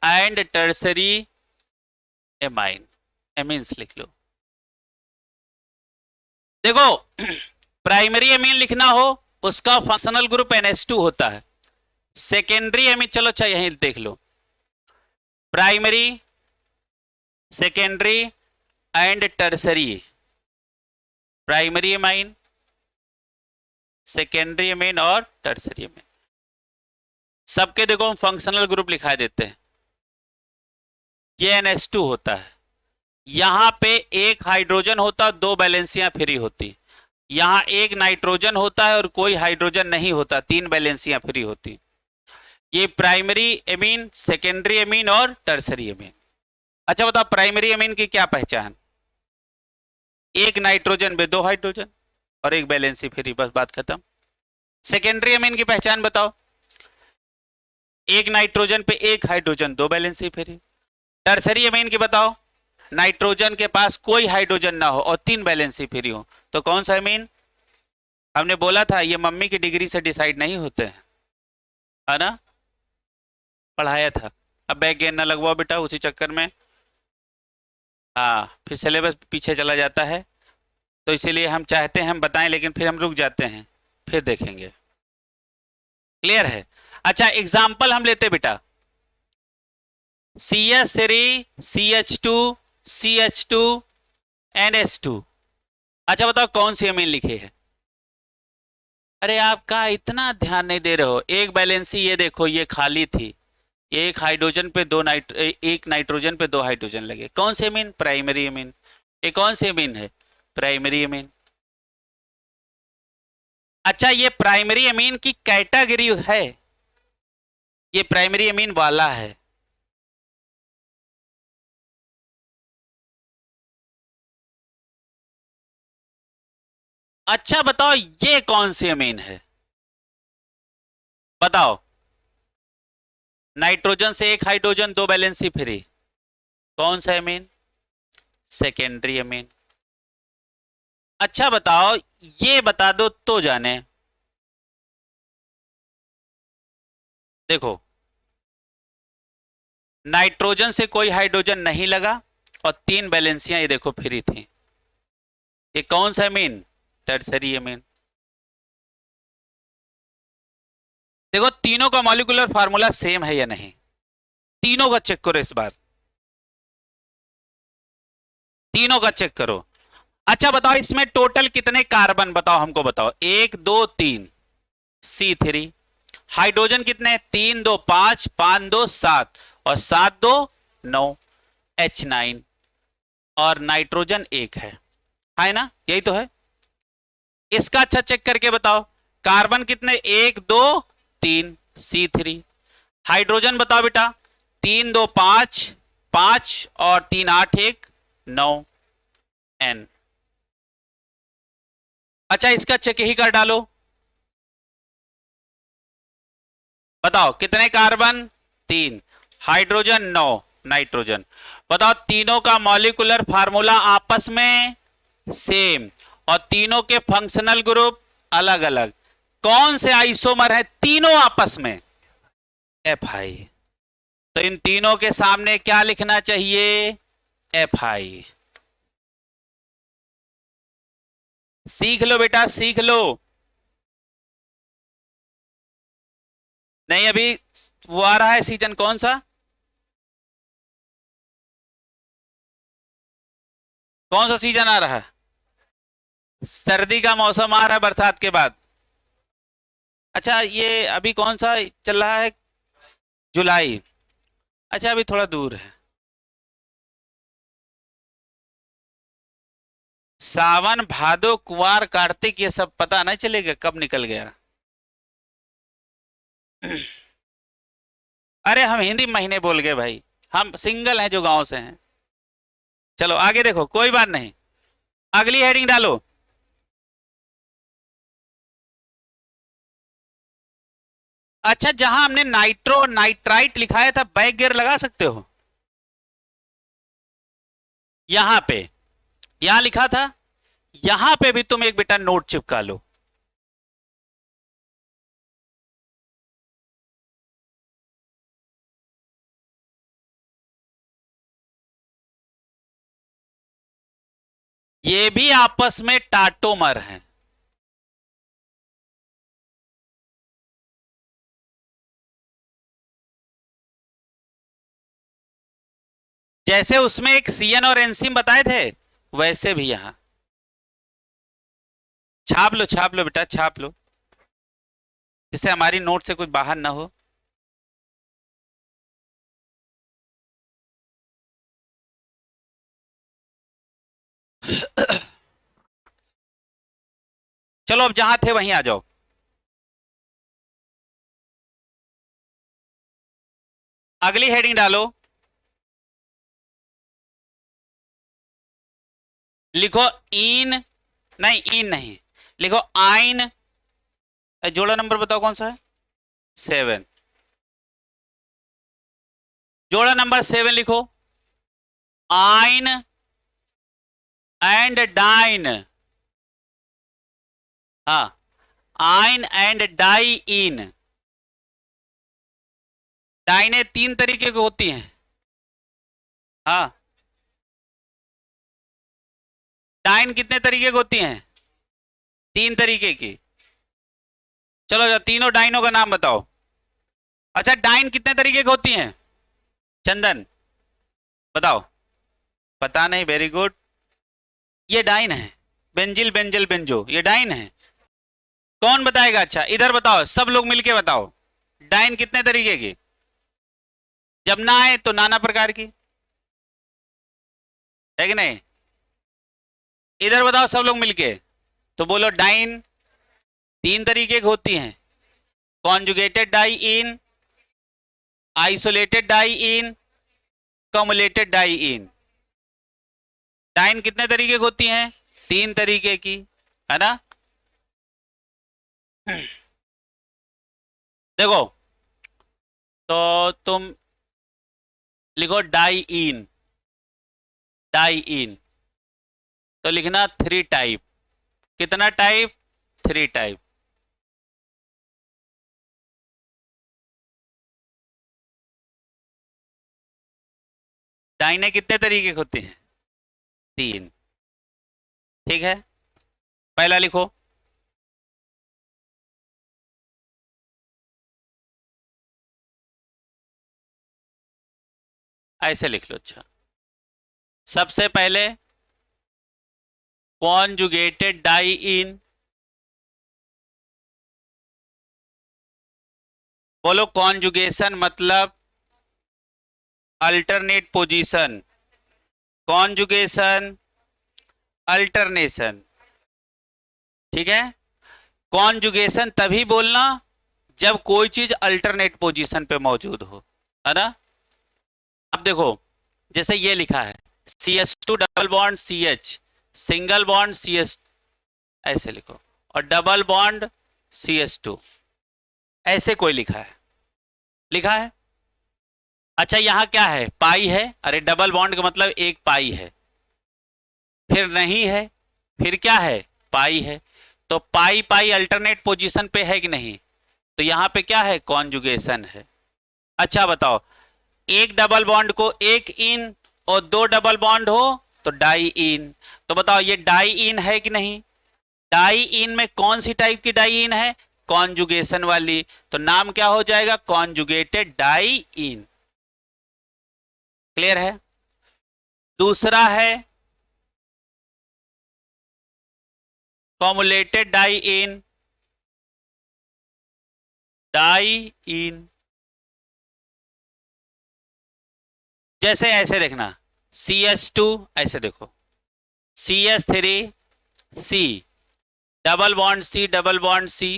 and tertiary amine, amines लिख लो। देखो, प्राइमरी एमीन लिखना हो, उसका फंक्शनल ग्रुप NH2 होता है। सेकेंडरी एमीन, चलो अच्छा यहीं देख लो, primary, secondary and tertiary. Primary amine, secondary amine और टर्सरी एमीन, सबके देखो हम फंक्शनल ग्रुप लिखा देते हैं। ये NH2 होता है। यहां पे 1 हाइड्रोजन होता, 2 बैलेंसियां फ्री होती। यहां 1 नाइट्रोजन होता है और कोई हाइड्रोजन नहीं होता, 3 बैलेंसियां फ्री होती। ये प्राइमरी एमीन, सेकेंडरी एमीन और टर्सरी एमीन। अच्छा बताओ, प्राइमरी एमीन की क्या पहचान? 1 नाइट्रोजन पे 2 हाइड्रोजन और 1 बैलेंसी फ्री, बस बात खत्म। सेकेंडरी एमीन की पहचान बताओ, 1 नाइट्रोजन पे 1 hydrogen, 2 valency free. Tertiary amine की बताओ, नाइट्रोजन के पास कोई हाइड्रोजन ना हो और 3 बैलेंसी फ्री हो, तो कौन सा एमीन? हमने बोला था ये मम्मी की डिग्री से डिसाइड नहीं होते हैं, है ना? पढ़ाया था। अब बैक गेन ना लगवाओ बेटा उसी चक्कर में, हाँ फिर सिलेबस पीछे चला जाता है। तो इसीलिए हम चाहते हैं हम बताएं, लेकिन फिर हम रुक जाते हैं, फिर देखेंगे। क्लियर है? अच्छा, एग्जाम्पल हम लेते बेटा, CH3, CH2, CH2, NH2। अच्छा बताओ, कौन सी अमीन लिखी है? अरे आपका इतना ध्यान नहीं दे रहे हो। 1 बैलेंसी ये देखो, ये खाली थी, 1 हाइड्रोजन पे 1 नाइट्रोजन पे 2 हाइड्रोजन लगे। कौन सी अमीन? Primary amine. ये कौन सी अमीन है? Primary amine. अच्छा, ये प्राइमरी अमीन की कैटेगरी है, ये प्राइमरी अमीन वाला है। अच्छा बताओ, ये कौन सी अमीन है? बताओ, नाइट्रोजन से 1 हाइड्रोजन, 2 बैलेंसी फ्री, कौन सा अमीन? Secondary amine. अच्छा बताओ, ये बता दो तो जाने। देखो, नाइट्रोजन से कोई हाइड्रोजन नहीं लगा और 3 बैलेंसियां ये देखो फ्री थी, ये कौन सा अमीन? टर्सरी अमीन। देखो, तीनों का मॉलिक्यूलर फार्मूला सेम है या नहीं, तीनों का चेक करो इस बार, तीनों का चेक करो। अच्छा बताओ, इसमें टोटल कितने कार्बन बताओ, हमको बताओ। 1 2 3, C3। हाइड्रोजन कितने? 3 2 5, 5 2 7 और 7 2 9, H9। और नाइट्रोजन 1 है ना? यही तो है। इसका अच्छा चेक करके बताओ, कार्बन कितने, 1 2 3, C3। हाइड्रोजन बताओ बेटा, 3 2 5, 5 और 3 8 1 9, N। अच्छा इसका चेक ही कर डालो, बताओ कितने कार्बन, 3, हाइड्रोजन 9, नाइट्रोजन। बताओ तीनों का मॉलिक्यूलर फार्मूला आपस में सेम और तीनों के फंक्शनल ग्रुप अलग अलग। कौन से आइसोमर है तीनों आपस में, एफ आई। तो इन तीनों के सामने क्या लिखना चाहिए, एफ आई। सीख लो बेटा सीख लो। नहीं अभी वो आ रहा है सीजन, कौन सा, कौन सा सीजन आ रहा है, सर्दी का मौसम आ रहा है बरसात के बाद। अच्छा ये अभी कौन सा चल रहा है, जुलाई। अच्छा अभी थोड़ा दूर है। सावन भादो कुवार कार्तिक ये सब पता नहीं चलेगा कब निकल गया। अरे हम हिंदी महीने बोल गए भाई, हम सिंगल हैं जो गांव से हैं। चलो आगे देखो, कोई बात नहीं, अगली हेडिंग डालो। अच्छा जहां हमने नाइट्रो नाइट्राइट लिखाया था बैक गियर लगा सकते हो, यहां पे, यहां लिखा था, यहां पे भी तुम एक बेटा नोट चिपका लो। ये भी आपस में टाटोमर हैं। जैसे उसमें एक सीएन और एंसिम बताए थे, वैसे भी यहां छाप लो बेटा छाप लो, जिससे हमारी नोट से कुछ बाहर ना हो। चलो अब जहां थे वहीं आ जाओ। अगली हेडिंग डालो, लिखो इन, नहीं इन नहीं, लिखो आइन। जोड़ा नंबर बताओ कौन सा है, 7। जोड़ा नंबर 7 लिखो, आइन एंड डाइन। हाँ, आइन एंड डाई इन। डाइने 3 तरीके की होती हैं। हाँ, डाइन कितने तरीके की होती हैं, 3 तरीके की। चलो तीनों डाइनों का नाम बताओ। अच्छा डाइन कितने तरीके की होती हैं, चंदन बताओ। पता नहीं, वेरी गुड, ये डाइन है, बेंजिल बेंजल बेंजो, ये डाइन है। कौन बताएगा, अच्छा इधर बताओ, सब लोग मिलके बताओ, डाइन कितने तरीके की, जब ना आए तो नाना प्रकार की, है कि नहीं। इधर बताओ सब लोग मिलके, तो बोलो डाइन 3 तरीके की होती हैं, कॉन्जुगेटेड डाई इन, आइसोलेटेड डाई इन, कम्युलेटेड डाई इन। डाइन कितने तरीके की होती हैं, 3 तरीके की, है ना। देखो, तो तुम लिखो डाई इन, डाई इन, तो लिखना 3 टाइप। कितना टाइप, 3 टाइप। डाइने कितने तरीके की होती हैं, 3। ठीक है, पहला लिखो, ऐसे लिख लो। अच्छा सबसे पहले कॉन्जुगेटेड डाई इन, बोलो कॉन्जुगेशन मतलब अल्टरनेट पोजीशन, कॉन्जुगेशन अल्टरनेशन। ठीक है। कॉन्जुगेशन तभी बोलना जब कोई चीज अल्टरनेट पोजीशन पे मौजूद हो, है ना। अब देखो, जैसे ये लिखा है CH2 double bond CH, single bond CH, ऐसे लिखो, और डबल बॉन्ड CH2, ऐसे कोई लिखा है। अच्छा यहां क्या है, पाई है। अरे डबल बॉन्ड का मतलब एक पाई है, फिर नहीं है, फिर क्या है, पाई है। तो पाई पाई अल्टरनेट पोजीशन पे है कि नहीं, तो यहां पे क्या है, कॉन्जुगेशन है। अच्छा बताओ, एक डबल बॉन्ड को एक इन और दो डबल बॉन्ड हो तो डाई इन। तो बताओ ये डाई इन है कि नहीं। डाई इन में कौन सी टाइप की डाई इन है, कॉन्जुगेशन वाली। तो नाम क्या हो जाएगा, कॉन्जुगेटेड डाई इन। क्लियर है। दूसरा है कॉमुलेटेड डाई इन, डाई इन। जैसे ऐसे देखना, CH2 ऐसे देखो, CH3 C, double bond C, double bond C,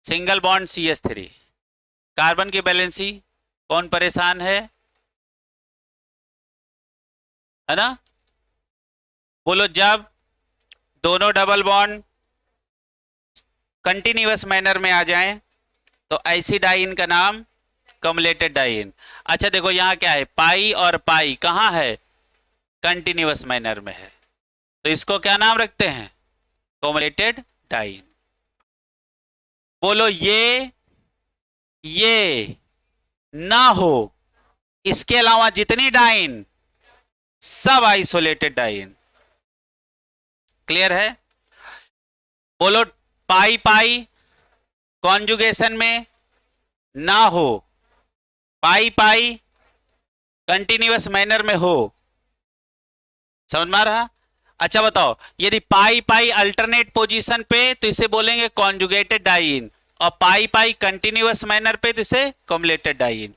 single bond CH3। Carbon की बैलेंसी कौन परेशान है ना। बोलो, जब दोनों डबल बॉन्ड कंटिन्यूअस मैनर में आ जाएं तो ऐसी डाइन का नाम कम्युलेटेड डाइन। अच्छा देखो यहां क्या है, पाई और पाई कहां है, कंटिन्यूअस मैनर में है, तो इसको क्या नाम रखते हैं, कम्युलेटेड डाइन। बोलो, ये ना हो, इसके अलावा जितनी डाइन सब आइसोलेटेड डाइन। क्लियर है। बोलो, पाई पाई कॉन्जुगेशन में ना हो, पाई पाई कंटिन्यूअस मैनर में हो। समझ में आ रहा। अच्छा बताओ, यदि पाई पाई अल्टरनेट पोजीशन पे तो इसे बोलेंगे कॉन्जुगेटेड डाइन, और पाई पाई कंटिन्यूअस मैनर पे तो इसे कम्युलेटेड डाइन।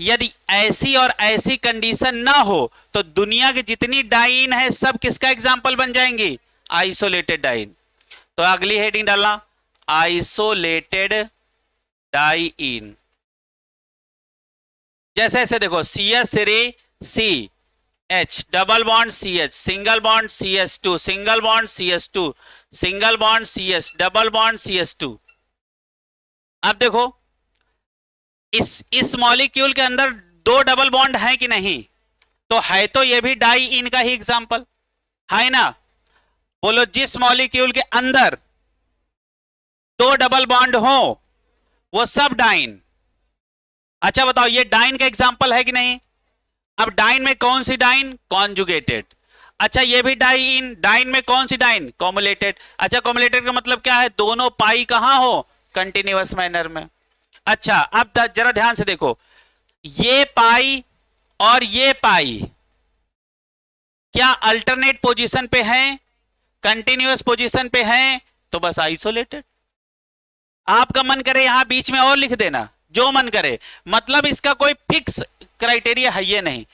यदि ऐसी और ऐसी कंडीशन ना हो तो दुनिया की जितनी डाइन है सब किसका एग्जाम्पल बन जाएंगी, आइसोलेटेड डाइन। तो अगली हेडिंग डालना, आइसोलेटेड डाइन। जैसे ऐसे देखो, CH3C H, double bond CH, single bond CH2, single bond CH2, single bond CH, double bond CH2। अब देखो, इस मॉलिक्यूल के अंदर दो डबल बॉन्ड है कि नहीं, तो है, तो ये भी डाई इन का ही एग्जाम्पल है ना। बोलो, जिस मॉलिक्यूल के अंदर दो डबल बॉन्ड हो वो सब डाइन। अच्छा बताओ, ये डाइन का एग्जाम्पल है कि नहीं। अब डाइन में कौन सी डाइन, कॉन्जुगेटेड। अच्छा ये भी डाइन, डाइन में कौन सी डाइन, कॉमुलेटेड। अच्छा कॉमुलेटेड का मतलब क्या है, दोनों पाई कहां हो, कंटिन्यूअस मैनर में। अच्छा अब जरा ध्यान से देखो, ये पाई और ये पाई क्या अल्टरनेट पोजीशन पे हैं, कंटिन्यूअस पोजीशन पे हैं, तो बस आइसोलेटेड। आपका मन करे यहां बीच में और लिख देना, जो मन करे, मतलब इसका कोई फिक्स क्राइटेरिया है ये नहीं।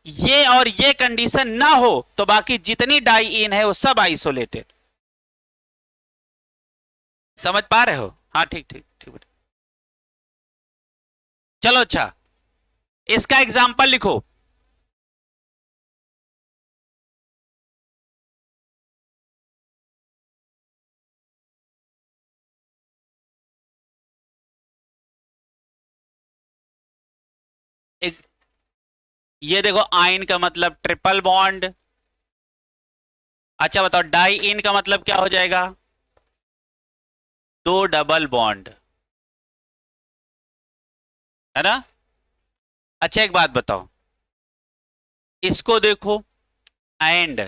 ये और ये कंडीशन ना हो तो बाकी जितनी डाई इन है वो सब आइसोलेटेड। समझ पा रहे हो, हाँ ठीक ठीक ठीक। चलो अच्छा, इसका एग्जाम्पल लिखो। एक, ये देखो, आइन का मतलब ट्रिपल बॉन्ड। अच्छा बताओ, डाई इन का मतलब क्या हो जाएगा, दो डबल बॉन्ड, है ना। अच्छा एक बात बताओ, इसको देखो, एंड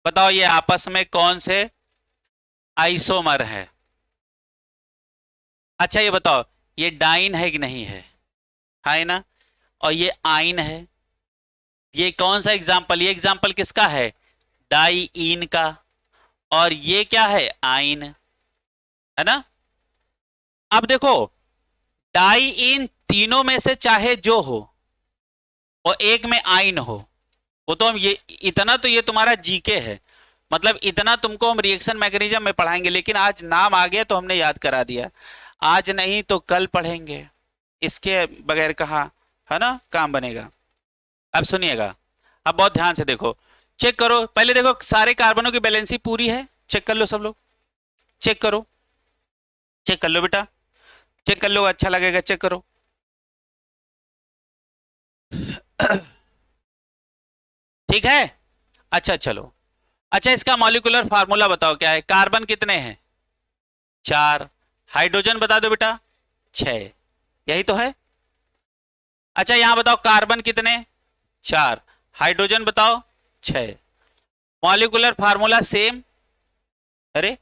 बताओ ये आपस में कौन से आइसोमर है। अच्छा ये बताओ, ये डाइन है कि नहीं है ना, और ये आइन है। ये कौन सा एग्जाम्पल, ये एग्जाम्पल किसका है, डाई इन का, और ये क्या है, आइन, है ना। अब देखो, डाई इन तीनों में से चाहे जो हो और एक में आइन हो, वो तो हम ये इतना तो ये तुम्हारा जीके है, मतलब इतना तुमको हम रिएक्शन मैकेनिज्म में पढ़ाएंगे, लेकिन आज नाम आ गया तो हमने याद करा दिया। आज नहीं तो कल पढ़ेंगे, इसके बगैर कहाँ है ना काम बनेगा। अब सुनिएगा, अब बहुत ध्यान से देखो, चेक करो पहले, देखो सारे कार्बनों की बैलेंसी पूरी है, चेक कर लो सब लोग, चेक करो, चेक कर लो बेटा, चेक कर लो, अच्छा लगेगा, चेक करो। ठीक है, अच्छा चलो, अच्छा इसका मॉलिक्यूलर फार्मूला बताओ क्या है। कार्बन कितने हैं? 4। हाइड्रोजन बता दो बेटा, 6। यही तो है। अच्छा यहां बताओ कार्बन कितने? 4। हाइड्रोजन बताओ 6। Molecular formula same. अरे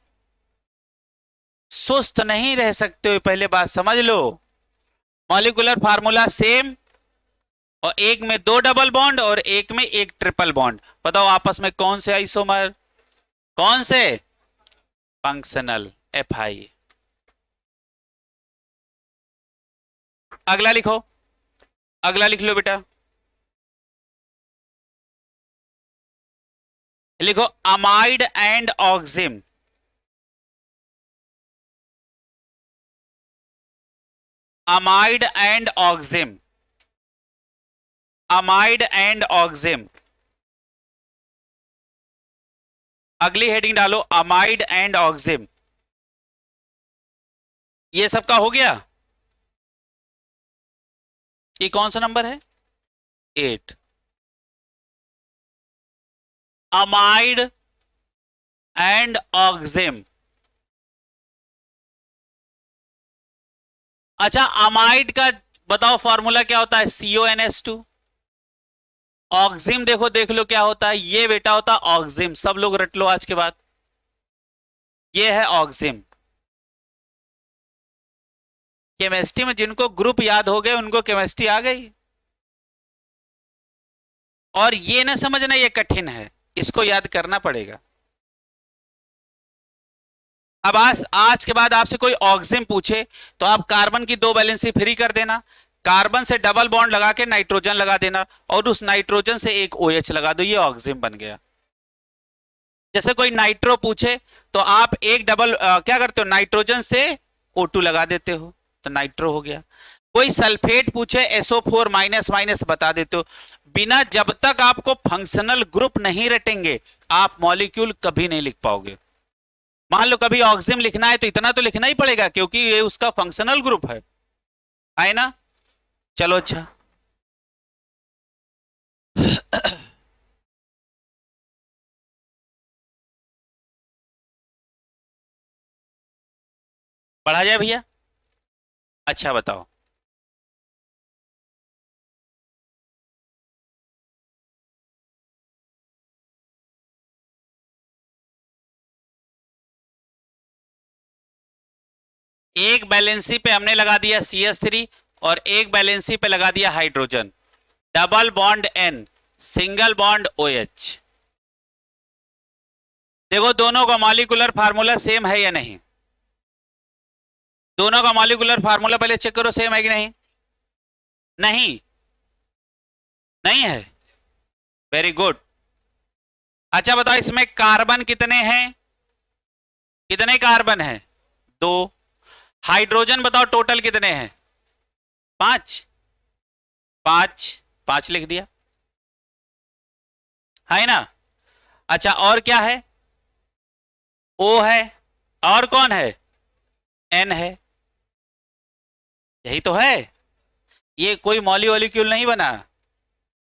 सुस्त नहीं रह सकते हो, पहले बात समझ लो। मॉलिक्यूलर फार्मूला सेम, और एक में 2 डबल बॉन्ड और एक में 1 ट्रिपल बॉन्ड। बताओ आपस में कौन से आइसोमर, कौन से? Functional, Fi। अगला लिखो, अगला लिख लो बेटा, लिखो amide and oxime. Amide and oxime, amide and oxime. अगली हेडिंग डालो अमाइड एंड ऑक्सिम। ये सबका हो गया। ये कौन सा नंबर है? 8। Amide and oxime. अच्छा अमाइड का बताओ फॉर्मूला क्या होता है? CONS2। ऑक्सिम देखो, देख लो क्या होता है, ये बेटा होता है ऑक्सिम। सब लोग रट लो आज के बाद, ये है ऑक्सिम। केमिस्ट्री में जिनको ग्रुप याद हो गए उनको केमिस्ट्री आ गई। और ये ना समझना ये कठिन है, इसको याद करना पड़ेगा। अब आज के बाद आपसे कोई ऑक्सिम पूछे तो आप कार्बन की 2 वैलेंसी फ्री कर देना, कार्बन से डबल बॉन्ड लगा के नाइट्रोजन लगा देना, और उस नाइट्रोजन से एक OH लगा दो, ये ऑक्सिम बन गया। जैसे कोई नाइट्रो पूछे तो आप एक क्या करते हो, नाइट्रोजन से O2 लगा देते हो, तो नाइट्रो हो गया। कोई सल्फेट पूछे SO4 माइनस माइनस बता देते हो। बिना, जब तक आपको फंक्शनल ग्रुप नहीं रटेंगे आप मॉलिक्यूल कभी नहीं लिख पाओगे। मान लो कभी ऑक्सिम लिखना है तो इतना तो लिखना ही पड़ेगा, क्योंकि ये उसका फंक्शनल ग्रुप है ना। चलो अच्छा पढ़ा जाए भैया। अच्छा बताओ, एक बैलेंसी पे हमने लगा दिया CH3 और एक बैलेंसी पे लगा दिया hydrogen, double bond N, single bond OH। देखो दोनों का मॉलिक्यूलर फार्मूला सेम है या नहीं? दोनों का मॉलिक्यूलर फार्मूला पहले चेक करो, सेम है कि नहीं? नहीं, नहीं है। Very good. अच्छा बताओ इसमें कार्बन कितने हैं? कितने कार्बन हैं? 2। हाइड्रोजन बताओ टोटल कितने हैं? 5। 5 5 लिख दिया, है ना। अच्छा और क्या है? O है, और कौन है? N है। यही तो है, ये कोई मॉलिक्यूल नहीं बना।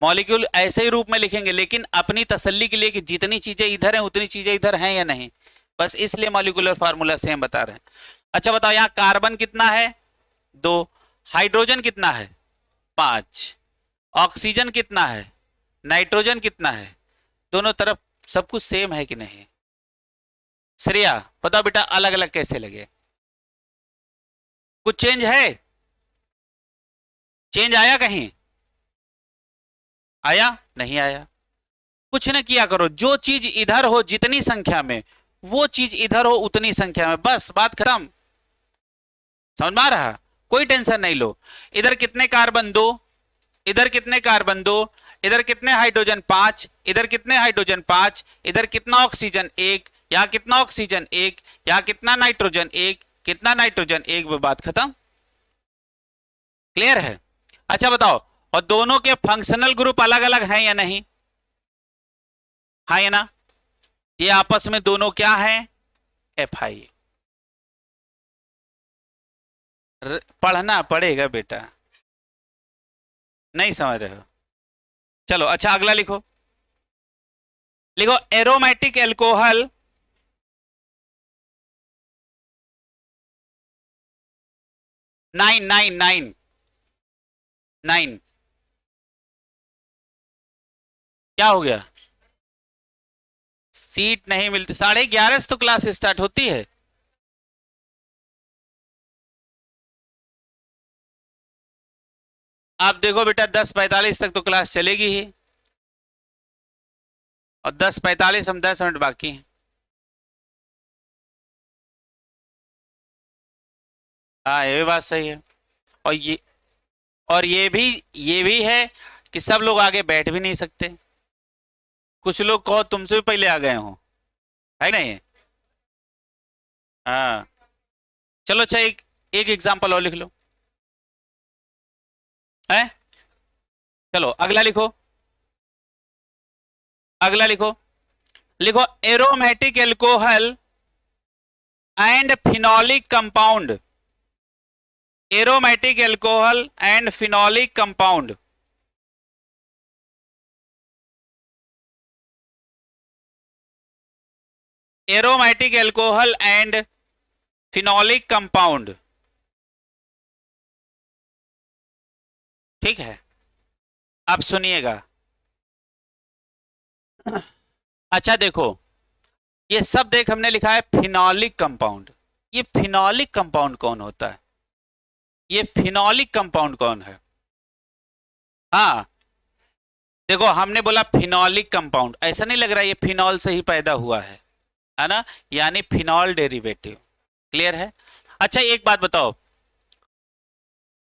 मॉलिक्यूल ऐसे ही रूप में लिखेंगे, लेकिन अपनी तसल्ली के लिए कि जितनी चीजें इधर हैं उतनी चीजें इधर हैं या नहीं, बस इसलिए मॉलिक्यूलर फार्मूला सेम बता रहे हैं। अच्छा बताओ यहां कार्बन कितना है? 2। हाइड्रोजन कितना है? 5। ऑक्सीजन कितना है? नाइट्रोजन कितना है? दोनों तरफ सब कुछ सेम है कि नहीं? श्रेया बताओ बेटा अलग अलग कैसे लगे? कुछ चेंज है? चेंज आया कहीं? आया? नहीं आया। कुछ न किया करो, जो चीज इधर हो जितनी संख्या में, वो चीज इधर हो उतनी संख्या में, बस बात खत्म। समझ में आ रहा? कोई टेंशन नहीं लो। इधर कितने कार्बन? 2, इधर कितने कार्बन? 2, इधर कितने हाइड्रोजन? 5, इधर कितने हाइड्रोजन? 5, इधर कितना ऑक्सीजन? 1, यहां कितना ऑक्सीजन? 1, यहां कितना नाइट्रोजन? 1, कितना नाइट्रोजन? 1, वो बात खत्म। क्लियर है? अच्छा बताओ, और दोनों के फंक्शनल ग्रुप अलग अलग हैं या नहीं? हाँ या ना? ये आपस में दोनों क्या हैं? FI। पढ़ना पड़ेगा बेटा, नहीं समझ रहे हो? चलो अच्छा अगला लिखो। लिखो aromatic alcohol nine nine nine nine. क्या हो गया? सीट नहीं मिलती। 11:30 से तो क्लास स्टार्ट होती है। आप देखो बेटा 10:45 तक तो क्लास चलेगी ही, और 10:45 हम 10 मिनट बाकी हैं। हाँ ये बात सही है। और ये भी है कि सब लोग आगे बैठ भी नहीं सकते। कुछ लोग कहो तुमसे भी पहले आ गए हो, है नहीं? हाँ। चलो अच्छा एक एक एग्जांपल और लिख लो, है? चलो अगला लिखो, अगला लिखो। लिखो aromatic alcohol and phenolic compound. Aromatic alcohol and phenolic compound. Aromatic alcohol and phenolic compound. ठीक है, अब सुनिएगा। अच्छा देखो, ये सब देख हमने लिखा है फिनोलिक कंपाउंड। ये फिनोलिक कंपाउंड कौन होता है? ये फिनोलिक कंपाउंड कौन है? हाँ देखो, हमने बोला फिनोलिक कंपाउंड, ऐसा नहीं लग रहा ये फिनॉल से ही पैदा हुआ है ना? यानी फिनॉल डेरिवेटिव। क्लियर है? अच्छा एक बात बताओ,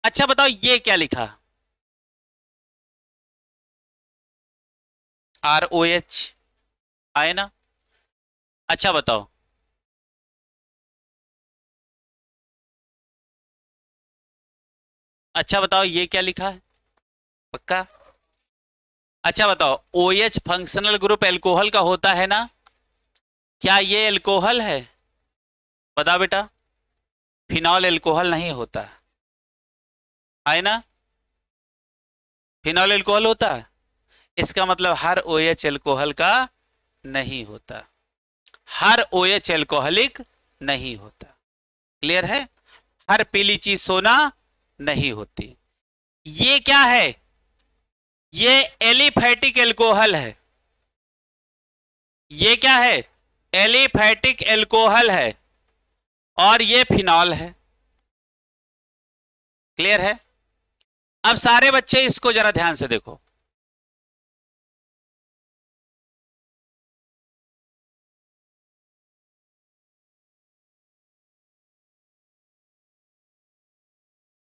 अच्छा बताओ ये क्या लिखा? ROH आए ना? अच्छा बताओ, अच्छा बताओ ये क्या लिखा है? पक्का? अच्छा बताओ, OH फंक्शनल ग्रुप एल्कोहल का होता है ना? क्या ये एल्कोहल है? बताओ बेटा। फिनॉल एल्कोहल नहीं होता है ना? फिनॉल एल्कोहल होता है, इसका मतलब हर OH एल्कोहल का नहीं होता, हर OH एल्कोहलिक नहीं होता। क्लियर है? हर पीली चीज सोना नहीं होती। ये क्या है? ये एलिफैटिक एल्कोहल है। ये क्या है? एलिफैटिक एल्कोहल है, और ये फिनॉल है। क्लियर है? अब सारे बच्चे इसको जरा ध्यान से देखो।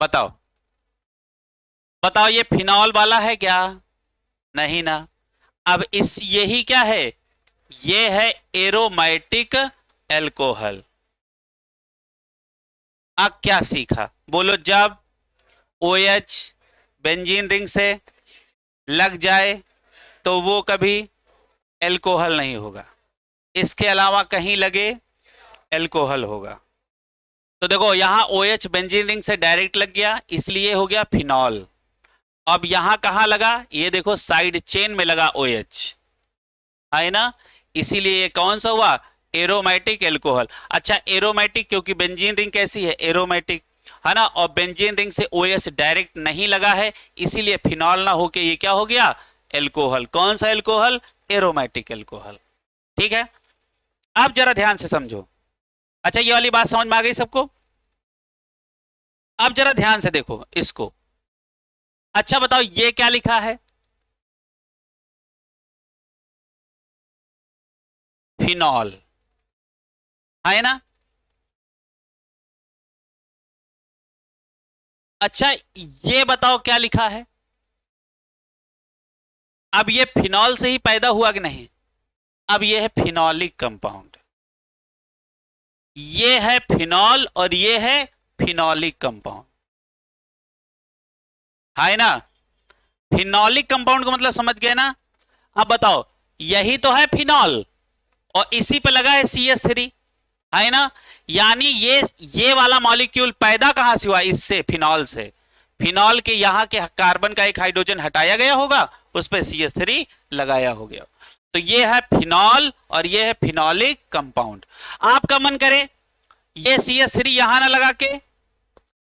बताओ, बताओ ये फिनॉल वाला है क्या? नहीं ना। अब इस यही क्या है? ये है एरोमेटिक एल्कोहल। अब क्या सीखा बोलो? जब OH बेंजीन रिंग से लग जाए तो वो कभी एल्कोहल नहीं होगा, इसके अलावा कहीं लगे एल्कोहल होगा। तो देखो यहां OH बेंजीन रिंग से डायरेक्ट लग गया, इसलिए हो गया फिनॉल। अब यहां कहां लगा? ये देखो साइड चेन में लगा OH, है ना? इसीलिए ये कौन सा हुआ? Aromatic alcohol. अच्छा एरोमेटिक क्योंकि बेंजीन रिंग कैसी है? एरोमेटिक, है ना? और बेंजीन रिंग से OH डायरेक्ट नहीं लगा है, इसीलिए फिनॉल ना होके ये क्या हो गया? एल्कोहल। कौन सा एल्कोहल? Aromatic alcohol. ठीक है? अब जरा ध्यान से समझो। अच्छा ये वाली बात समझ में आ गई सबको? अब जरा ध्यान से देखो इसको। अच्छा बताओ ये क्या लिखा है? फिनॉल, है ना? अच्छा ये बताओ क्या लिखा है, अब ये फिनॉल से ही पैदा हुआ कि नहीं, अब ये है फिनॉलिक कंपाउंड, ये है फिनॉल और ये है फिनॉलिक कंपाउंड, है ना। फिनॉलिक कंपाउंड का मतलब समझ गए ना। अब बताओ यही तो है फिनॉल और इसी पे लगा है CH3, है ना। यानी ये वाला मॉलिक्यूल पैदा कहां से हुआ, इससे, फिनॉल से। फिनॉल के यहां के कार्बन का एक हाइड्रोजन हटाया गया होगा, उस पर CH3 लगाया हो गया। तो ये है फिनॉल और ये है फिनॉलिक कंपाउंड। आपका मन करे ये CH3 यहां ना लगा के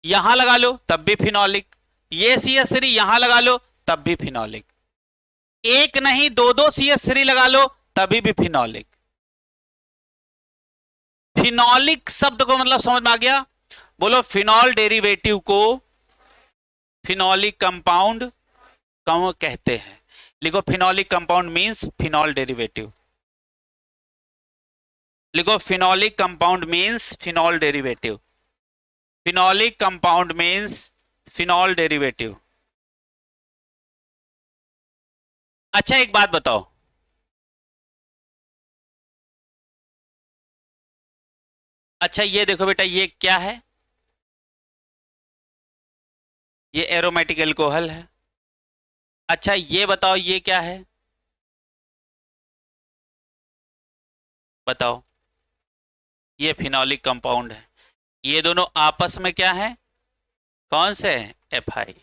यहां लगा लो तब भी फिनॉलिक, ये CH3 यहां लगा लो तब भी फिनॉलिक, एक नहीं दो दो CH3 लगा लो तभी भी फिनॉलिक। फिनॉलिक शब्द को मतलब समझ में आ गया। बोलो फिनॉल डेरिवेटिव को फिनॉलिक कंपाउंड क्यों कहते हैं। लिखो phenolic compound means phenol derivative, लिखो phenolic compound means phenol derivative, phenolic compound means phenol derivative. अच्छा एक बात बताओ, अच्छा ये देखो बेटा ये क्या है, ये एरोमेटिक एल्कोहल है। अच्छा ये बताओ ये क्या है, बताओ, ये फिनॉलिक कंपाउंड है। ये दोनों आपस में क्या है, कौन से हैं, FI।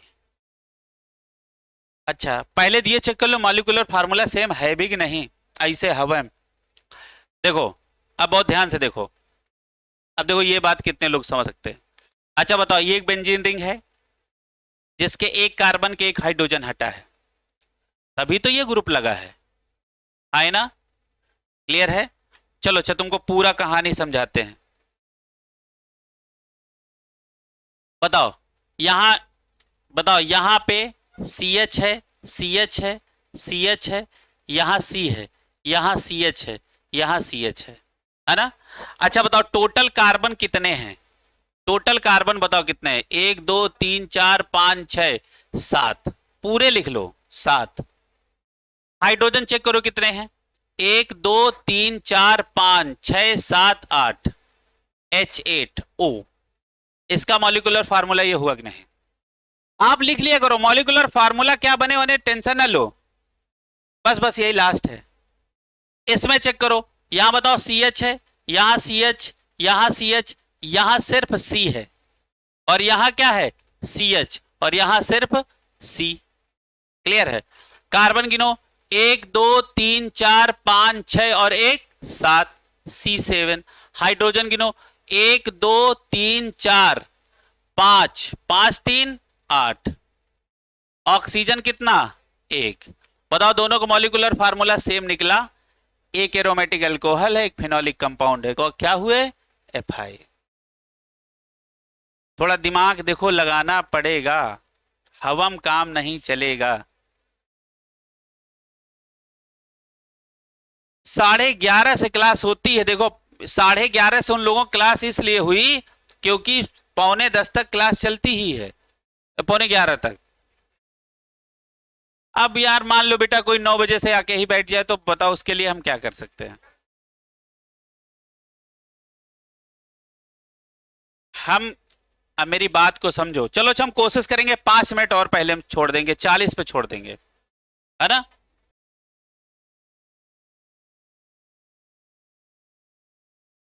अच्छा पहले दिए चेक कर लो मॉलिक्यूलर फार्मूला सेम है भी कि नहीं, ऐसे हवा में। देखो अब बहुत ध्यान से देखो, अब देखो ये बात कितने लोग समझ सकते हैं। अच्छा बताओ ये एक बेंजीन रिंग है जिसके एक कार्बन के एक हाइड्रोजन हटा है, तभी तो ये ग्रुप लगा है ना। क्लियर है। चलो अच्छा तुमको पूरा कहानी समझाते हैं। बताओ यहां, बताओ यहां पे CH है, CH है, CH है, यहां C है, यहां CH है, यहां CH है ना। अच्छा बताओ टोटल कार्बन कितने हैं, टोटल कार्बन बताओ कितने हैं, 1 2 3 4 5 6 7, पूरे लिख लो 7। हाइड्रोजन चेक करो कितने हैं, 1 2 3 4 5 6 7 8, H8O। इसका मॉलिक्यूलर फार्मूला ये हुआ कि नहीं, आप लिख लिया करो मॉलिक्यूलर फार्मूला क्या बने होने टेंशन ना लो, बस बस यही लास्ट है। इसमें चेक करो यहां बताओ CH है, यहां CH, यहां CH, यहां सिर्फ C है और यहां क्या है CH और यहां सिर्फ C। क्लियर है। कार्बन गिनो 1 2 3 4 5 6 और 1 7, C7। हाइड्रोजन गिनो 1 2 3 4 5 5 3 8। ऑक्सीजन कितना 1। बताओ दोनों का मॉलिक्यूलर फार्मूला सेम निकला, एक एरोमेटिक एल्कोहल है एक फिनॉलिक कंपाउंड है, क्या हुए FI। थोड़ा दिमाग देखो लगाना पड़ेगा, हवा में काम नहीं चलेगा। 11:30 से क्लास होती है, देखो 11:30 से उन लोगों की क्लास इसलिए हुई क्योंकि 9:45 तक क्लास चलती ही है, 11:45 तक। अब यार मान लो बेटा कोई 9 बजे से आके ही बैठ जाए तो बताओ उसके लिए हम क्या कर सकते हैं। हम, अब मेरी बात को समझो, चलो अच्छा हम कोशिश करेंगे 5 मिनट और पहले हम छोड़ देंगे, 40 पे छोड़ देंगे, है ना।